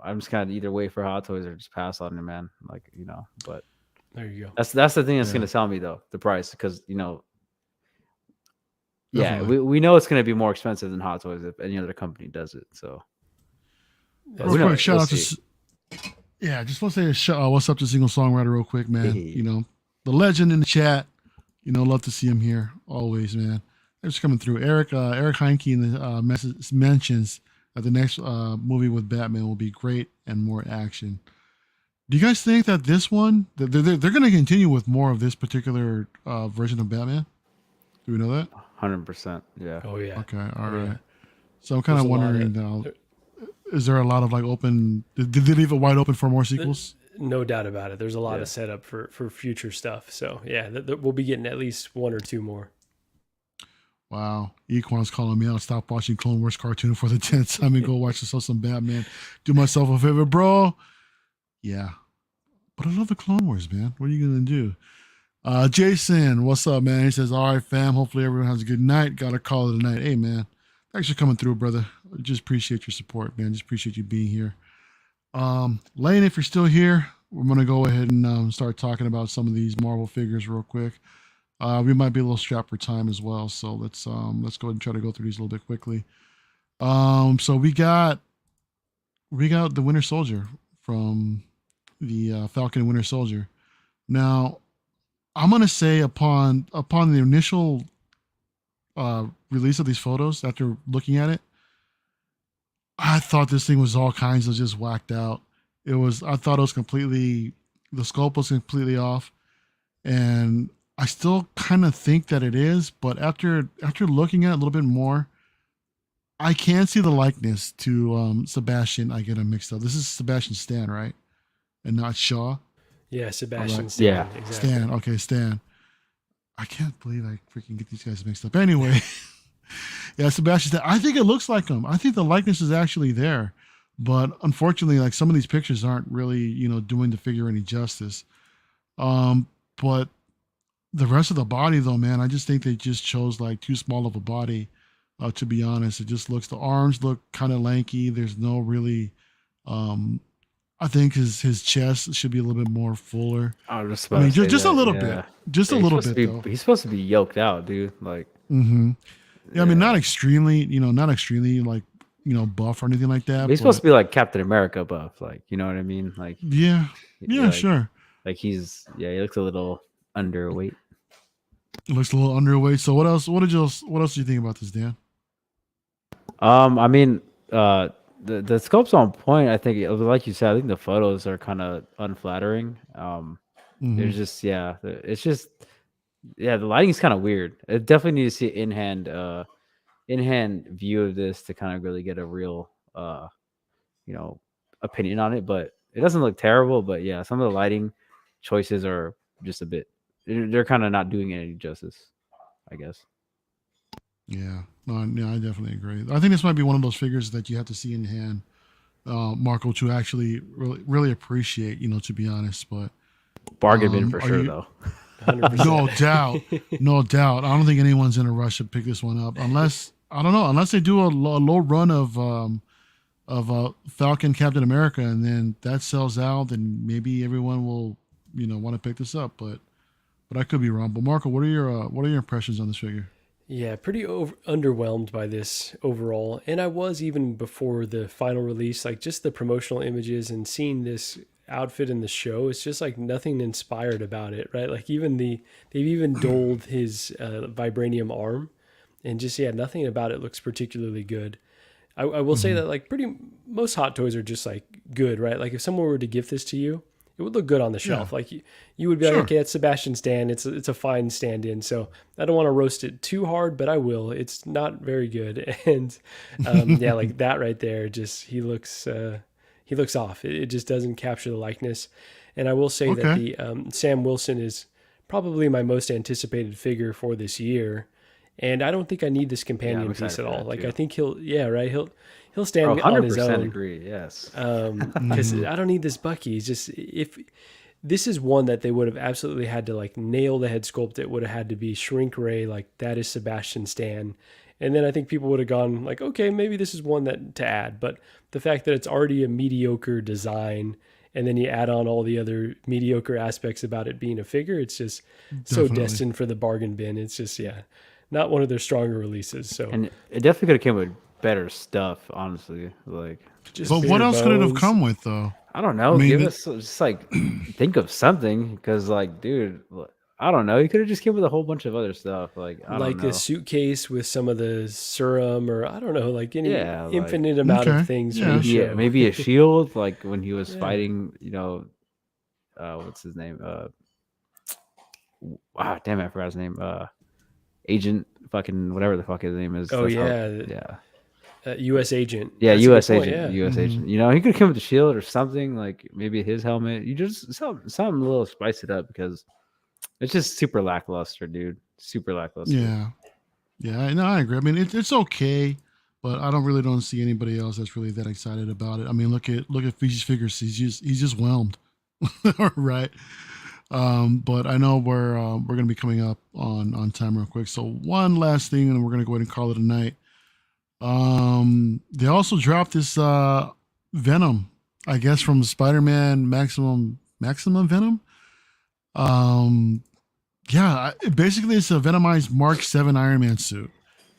I'm just kind of either wait for Hot Toys or just pass on it, man. Like but There you go. that's the thing that's Yeah. gonna sell me though, the price, because Definitely. we know it's gonna be more expensive than Hot Toys if any other company does it. So That's who Real quick, knows? shout We'll out to see. just want to say what's up to Single Songwriter real quick, man. Hey. The legend in the chat. Love to see him here always, man. Thanks for coming through. Eric Heinke in the message mentions that the next movie with Batman will be great and more action. Do you guys think that this one they're going to continue with more of this particular version of Batman? Do we know that? 100%. Yeah. Oh yeah. Okay, all Yeah. right. So I'm kind There's of a lot wondering of- now, is there a lot of like open? Did they leave it wide open for more sequels? No doubt about it. There's a lot Yeah. of setup for future stuff. So yeah, we'll be getting at least one or two more. Wow. Equan's calling me out. Stop watching Clone Wars cartoon for the 10th time and go watch some Batman. Do myself a favor, bro. Yeah. But I love the Clone Wars, man. What are you going to do? Jason, what's up, man? He says, all right, fam. Hopefully everyone has a good night. Got to call it a night. Hey, man. Thanks for coming through, brother. Just appreciate your support, man. Just appreciate you being here. Lane, if you're still here, we're going to go ahead and start talking about some of these Marvel figures real quick. We might be a little strapped for time as well, so let's go ahead and try to go through these a little bit quickly. So we got the Winter Soldier from the Falcon and Winter Soldier. Now, I'm gonna say upon the initial release of these photos, after looking at it, I thought this thing was all kinds of just whacked out. I thought it was the sculpt was completely off, and I still kind of think that it is, but after looking at it a little bit more, I can see the likeness to Sebastian. I get him mixed up. This is Sebastian Stan, right? And not Shaw. Yeah, Sebastian. Alright. Stan, Yeah. exactly. Stan. Okay, Stan. I can't believe I freaking get these guys mixed up. Anyway, yeah, Sebastian Stan. I think it looks like him. I think the likeness is actually there, but unfortunately, like some of these pictures aren't really, doing the figure any justice. But the rest of the body, though, man, I just think they just chose like too small of a body. To be honest, the arms look kind of lanky. There's no really. I think his chest should be a little bit more fuller. I was just I about mean, to say just a that, little yeah. bit, just a Yeah, little bit though. He's supposed to be yoked out, dude. Like, Mm-hmm. Yeah, I mean, not extremely, like buff or anything like that. he's supposed to be like Captain America buff, like, you know what I mean? Like, Yeah, like, sure. Like he looks a little underweight. It looks a little underweight. So what else? What else do you think about this, Dan? I mean, the scope's on point. I think, like you said, I think the photos are kind of unflattering. Mhm. There's just, it's just, the lighting is kind of weird. I definitely need to see in hand view of this to kind of really get a real, opinion on it. But it doesn't look terrible. But yeah, some of the lighting choices are just a bit. They're kind of not doing it any justice, I guess. Yeah, no, I definitely agree. I think this might be one of those figures that you have to see in hand, Marco, to actually really appreciate. To be honest, but Bargain bin for are sure, you- though. 100%. no doubt. I don't think anyone's in a rush to pick this one up unless they do a low run of Falcon Captain America, and then that sells out, and maybe everyone will want to pick this up. But I could be wrong. But Marco, what are your impressions on this figure? Yeah, pretty underwhelmed by this overall. And I was even before the final release, like just the promotional images and seeing this outfit in the show, it's just like nothing inspired about it, right? Like even they've even doled his vibranium arm, and just nothing about it looks particularly good. I will say that like most Hot Toys are just like good, right? Like if someone were to gift this to you, it would look good on the shelf. Like you would be like, okay, it's Sebastian Stan. It's a fine stand-in. So I don't want to roast it too hard, but I will. It's not very good. And like that right there, just he looks off. It just doesn't capture the likeness. And I will say that the Sam Wilson is probably my most anticipated figure for this year. And I don't think I need this companion piece at all. Like I think he'll stand on his own. 100% agree. Yes. Because I don't need this Bucky. It's just if this is one that they would have absolutely had to like nail the head sculpt, it would have had to be shrink ray. Like that is Sebastian Stan. And then I think people would have gone like, okay, maybe this is one that to add. But the fact that it's already a mediocre design, and then you add on all the other mediocre aspects about it being a figure, it's just so destined for the bargain bin. It's just not one of their stronger releases. So, and it definitely could have came with better stuff, honestly. Like, but what else could it have come with, though? I don't know. Give us just like think of something, because like, dude, I don't know. You could have just came with a whole bunch of other stuff, like I don't know. A suitcase with some of the serum, or I don't know, like any infinite amount of things. Maybe a shield, like when he was fighting, what's his name? Damn it, I forgot his name. Agent fucking whatever the fuck his name is. U.S. agent. Yeah, U.S. agent. U.S. agent. He could come with a shield or something, like maybe his helmet. You just something a little spice it up, because it's just super lackluster, dude. Super lackluster. Yeah. No, I agree. I mean, it's okay, but I don't see anybody else that's really that excited about it. I mean, look at Fiji Figures. He's just whelmed, right? But I know we're going to be coming up on time real quick. So one last thing, and we're going to go ahead and call it a night. They also dropped this Venom, I guess, from Spider-Man Maximum Venom. Basically it's a Venomized Mark 7 Iron Man suit,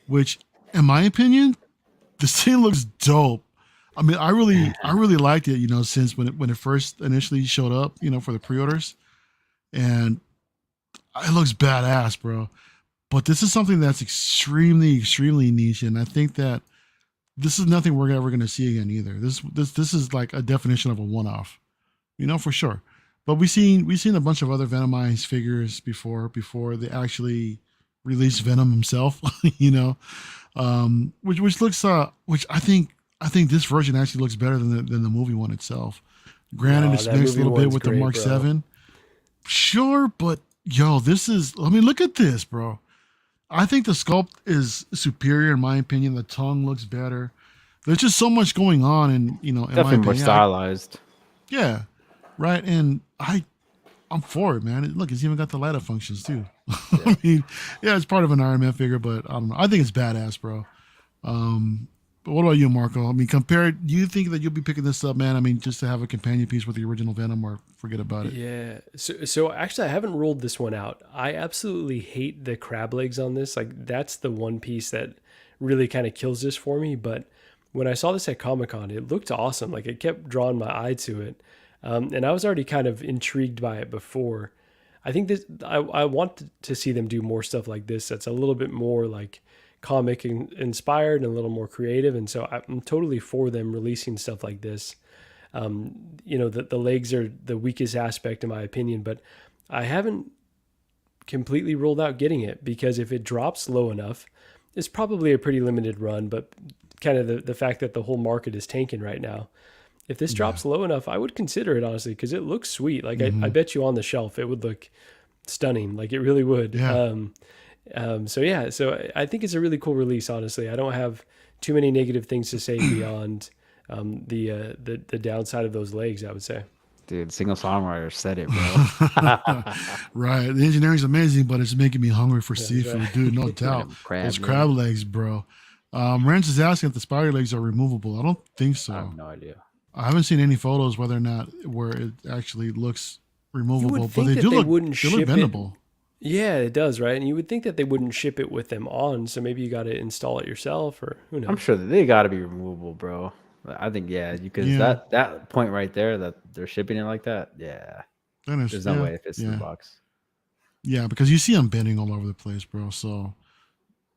which, in my opinion, this thing looks dope. I mean, I really liked it, since when it first initially showed up, for the pre-orders. And it looks badass, bro. But this is something that's extremely, extremely niche, and I think that this is nothing we're ever going to see again either. This is like a definition of a one-off, for sure. But we've seen a bunch of other Venomized figures before they actually released Venom himself, which looks which I think this version actually looks better than the movie one itself. Granted, it's mixed a little bit with the Mark 7. Sure, but look at this, bro. I think the sculpt is superior in my opinion. The tongue looks better. There's just so much going on, and definitely more stylized. Yeah, right. And I'm for it, man. Look, it's even got the light up functions too. I mean, it's part of an Iron Man figure, but I don't know. I think it's badass, bro. But what about you, Marco? I mean, do you think that you'll be picking this up, man? I mean, just to have a companion piece with the original Venom, or forget about it? Yeah. So actually, I haven't rolled this one out. I absolutely hate the crab legs on this. Like, that's the one piece that really kind of kills this for me. But when I saw this at Comic-Con, it looked awesome. Like, it kept drawing my eye to it. And I was already kind of intrigued by it before. I think I want to see them do more stuff like this. That's a little bit more like comic inspired and a little more creative, and so I'm totally for them releasing stuff like this. The legs are the weakest aspect in my opinion, but I haven't completely ruled out getting it, because if it drops low enough, it's probably a pretty limited run, but kind of the fact that the whole market is tanking right now, if this drops low enough, I would consider it, honestly, because it looks sweet. Like I bet you on the shelf it would look stunning, like it really would. So I think it's a really cool release, honestly. I don't have too many negative things to say beyond the downside of those legs, I would say. Dude, single songwriter said it, bro. Right. The engineering's amazing, but it's making me hungry for seafood, dude, no doubt. Those crab legs, bro. Rance is asking if the spider legs are removable. I don't think so. I have no idea. I haven't seen any photos where it actually looks removable, but they look bendable. Yeah, it does, right? And you would think that they wouldn't ship it with them on, so maybe you got to install it yourself, or who knows? I'm sure that they got to be removable, bro. I think because Yeah. that point right there that they're shipping it like that, Then there's no way it fits in the yeah, box. yeah, because you see them bending all over the place, bro. So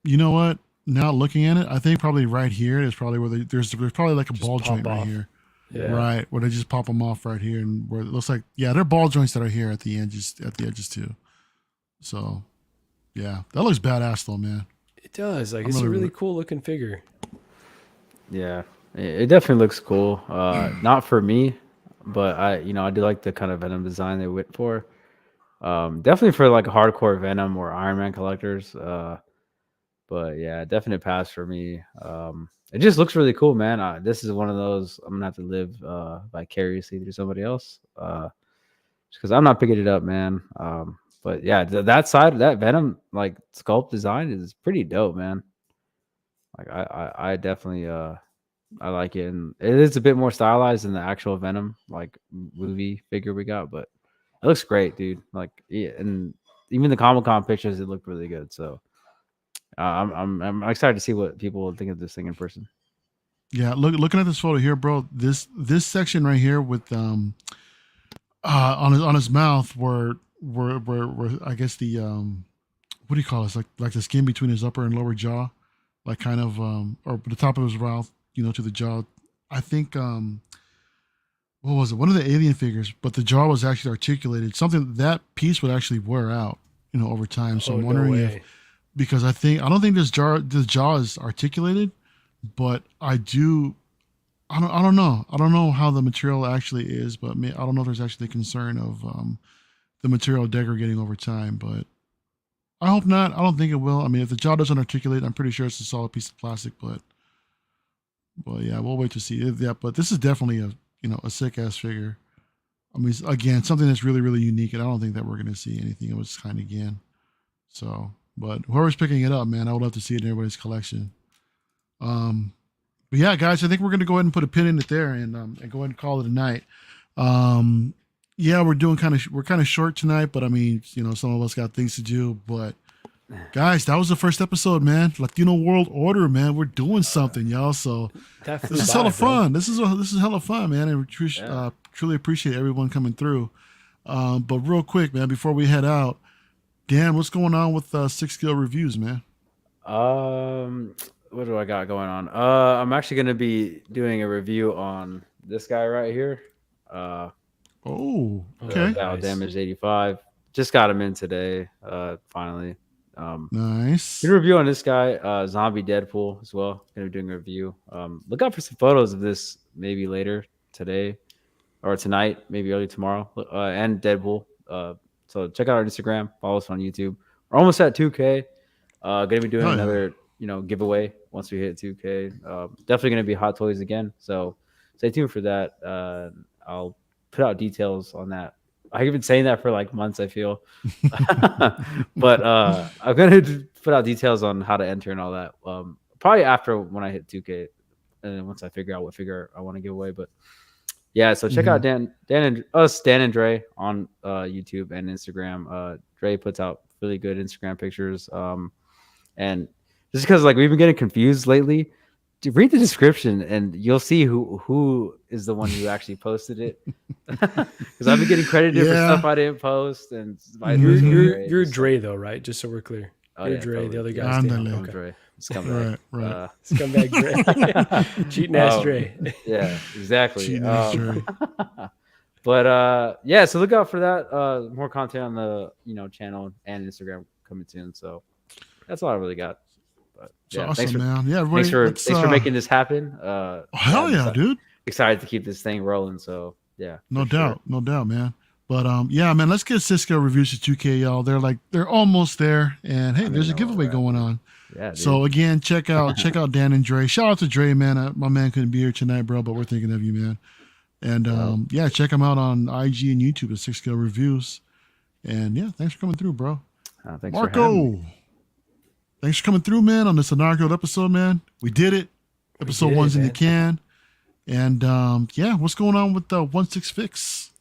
you know what? Now looking at it, I think probably right here is probably where there's probably like a Just ball pop joint right off. here, Yeah. right, where they just pop them off right here, and where it looks like they're ball joints that are here at the edges too. So yeah, that looks badass though, man. It does. Like I'm it's a really- really cool looking figure. Yeah, it definitely looks cool. Not for me, but I do like the kind of Venom design they went for. Definitely for like hardcore Venom or Iron Man collectors. But yeah, definite pass for me. It just looks really cool, man. This is one of those I'm gonna have to live vicariously through somebody else, because I'm not picking it up, man. But yeah, that side, that Venom like sculpt design is pretty dope, man. Like I definitely I like it, and it is a bit more stylized than the actual Venom like movie figure we got, but it looks great, dude. Like and even the Comic-Con pictures, it looked really good. So I'm excited to see what people will think of this thing in person. Yeah, looking at this photo here, bro. This section right here with on his mouth where I guess the what do you call this, like the skin between his upper and lower jaw, like kind of or the top of his mouth, to the jaw. I think what was it, one of the alien figures, but the jaw was actually articulated, something that piece would actually wear out over time. So I'm wondering if, because I don't think this jaw is articulated, but I don't know. I don't know how the material actually is, but I don't know if there's actually concern of the material degrading over time, but I hope not. I don't think it will. I mean, if the jaw doesn't articulate, I'm pretty sure it's a solid piece of plastic, but yeah, we'll wait to see. Yeah, but this is definitely a sick ass figure. I mean, again, something that's really, really unique, and I don't think that we're going to see anything of its kind again. So, but whoever's picking it up, man, I would love to see it in everybody's collection. But yeah, guys, I think we're going to go ahead and put a pin in it there and go ahead and call it a night. Yeah, we're kind of short tonight, but I mean, some of us got things to do, but guys, that was the first episode, man. Latino World Order, man. We're doing something, y'all. So this is hella fun. This is hella fun, man. And we truly appreciate everyone coming through. But real quick, man, before we head out, Dan, what's going on with 6 Skill Reviews, man? What do I got going on? I'm actually going to be doing a review on this guy right here. Okay. Battle Damage 85. Just got him in today, finally. Nice. Did a review on this guy, Zombie Deadpool as well. Gonna be doing a review. Look out for some photos of this maybe later today or tonight, maybe early tomorrow, and Deadpool. So check out our Instagram, follow us on YouTube. We're almost at 2K. Gonna be doing another giveaway once we hit 2K. Definitely gonna be Hot Toys again. So stay tuned for that. I'll put out details on that. I've been saying that for like months, I feel. But I'm going to put out details on how to enter and all that. Probably after when I hit 2K and then once I figure out what figure I want to give away. But yeah, so check out Dan and Dre on YouTube and Instagram. Dre puts out really good Instagram pictures. And just because we've been getting confused lately, read the description and you'll see who is the one who actually posted it. Because I've been getting credited for stuff I didn't post, and you're Dre though, right? Just so we're clear. You're Dre. Totally. The other guy's Dan. Dre. Scumbag. Right. Scumbag Dre. Cheating ass Dre. Yeah, exactly. Cheating ass Dre. But yeah, so look out for that. More content on the channel and Instagram coming soon. So that's all I really got. Yeah, awesome, man. Yeah, everybody, thanks for making this happen. Hell yeah, dude. Excited to keep this thing rolling. So yeah. No doubt, man. But yeah, man, let's get Cisco reviews to 2K, y'all. They're almost there. And hey, there's a giveaway going on. Yeah. Dude. So again, check out Dan and Dre. Shout out to Dre, man. My man couldn't be here tonight, bro, but we're thinking of you, man. And yeah, check them out on IG and YouTube at 6 Skill Reviews. And yeah, thanks for coming through, bro. Thanks Marco. For having me. Thanks for coming through, man, on this inaugural episode, man. We did it. Episode 1's in the can. And yeah, what's going on with the 1/6 Fix?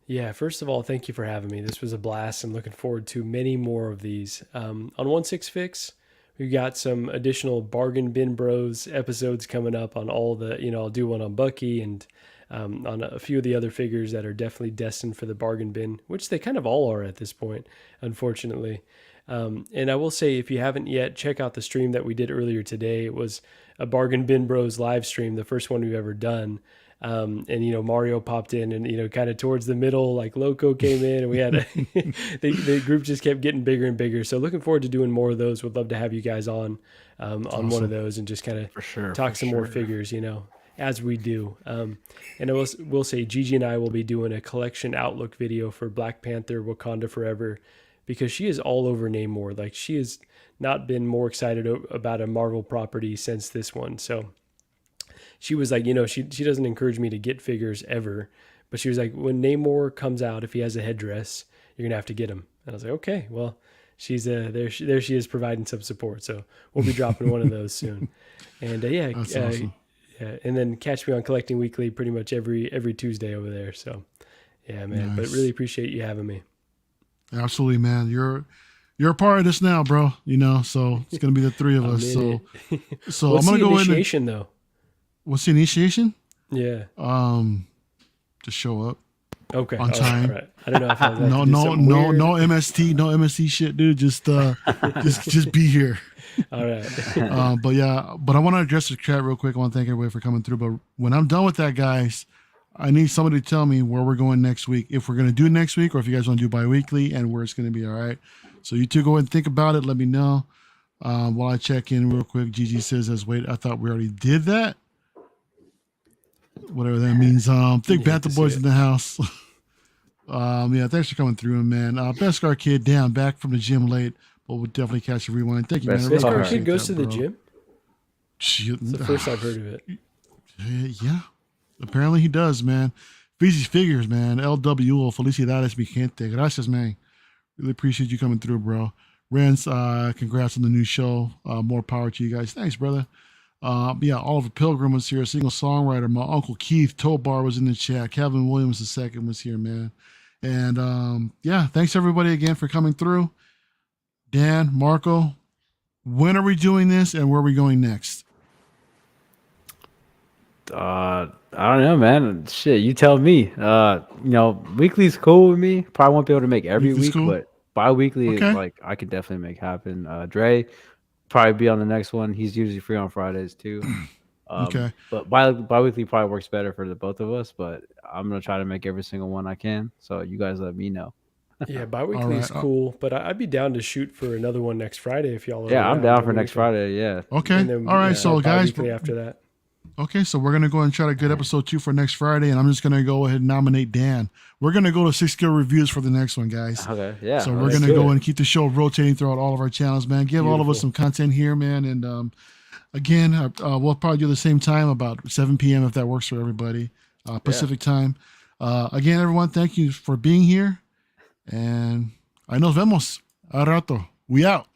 Yeah, first of all, thank you for having me. This was a blast. I'm looking forward to many more of these. On 1/6 Fix, We've got some additional Bargain Bin Bros episodes coming up on all the, I'll do one on Bucky and on a few of the other figures that are definitely destined for the bargain bin, which they kind of all are at this point, unfortunately. And I will say, if you haven't yet, check out the stream that we did earlier today. It was a Bargain Bin Bros live stream, the first one we've ever done. And Mario popped in, and kind of towards the middle, like Loco came in, and we had the group just kept getting bigger and bigger. So looking forward to doing more of those. Would love to have you guys on awesome. One of those and just kind of talk some more figures, as we do. And I will say Gigi and I will be doing a collection outlook video for Black Panther Wakanda Forever, because she is all over Namor. Like, she has not been more excited about a Marvel property since this one. So she was like, she doesn't encourage me to get figures ever, but she was like, when Namor comes out, if he has a headdress, you're going to have to get him. And I was like, okay, well, she's there she is providing some support. So we'll be dropping one of those soon. And That's awesome. yeah, and then catch me on Collecting Weekly pretty much every Tuesday over there. So yeah, man, but really appreciate you having me. Absolutely, man. You're a part of this now, bro. So it's gonna be the three of us. So What's I'm gonna go in. Initiation though? What's the initiation? Yeah. Just show up. Okay. On time. Right. I don't know if I was no MST shit, dude. Just be here. All right. But I want to address the chat real quick. I want to thank everybody for coming through. But when I'm done with that, guys, I need somebody to tell me where we're going next week. If we're going to do next week, or if you guys want to do bi-weekly, and where it's going to be. All right. So you two go ahead and think about it. Let me know. While I check in real quick. Gigi says, wait, I thought we already did that. Whatever that means. Think Panther Boys in the house. Thanks for coming through, man. Beskar Kid, damn, back from the gym late, but we'll definitely catch a rewind. Thank you, man. Beskar Kid goes to the gym? Shit. It's the first I've heard of it. Yeah. Apparently he does, man. Feezy's Figures, man. LWO, Felicidades, mi gente. Gracias, man. Really appreciate you coming through, bro. Renz, congrats on the new show. More power to you guys. Thanks, brother. Oliver Pilgrim was here, a single songwriter. My uncle Keith Tobar was in the chat. Kevin Williams II was here, man. And thanks everybody again for coming through. Dan, Marco, when are we doing this, and where are we going next? I don't know, man. Shit, you tell me. Weekly's cool with me. Probably won't be able to make every week, cool. But bi-weekly is like I could definitely make happen. Dre probably be on the next one. He's usually free on Fridays too. Okay. But bi-weekly probably works better for the both of us, but I'm gonna try to make every single one I can. So you guys let me know. Yeah, bi-weekly is cool, but I'd be down to shoot for another one next Friday if y'all are. Yeah, I'm down for next Friday. Yeah. Okay. All right. So guys, after that. Okay, so we're gonna go and try to get episode 2 for next Friday, and I'm just gonna go ahead and nominate Dan. We're gonna go to 6 skill reviews for the next one, guys. Okay, yeah. So we're gonna go and keep the show rotating throughout all of our channels, man. Give all of us some content here, man. And again, we'll probably do the same time, about 7 p.m. if that works for everybody, Pacific time. Again, everyone, thank you for being here, and nos vemos a rato. We out.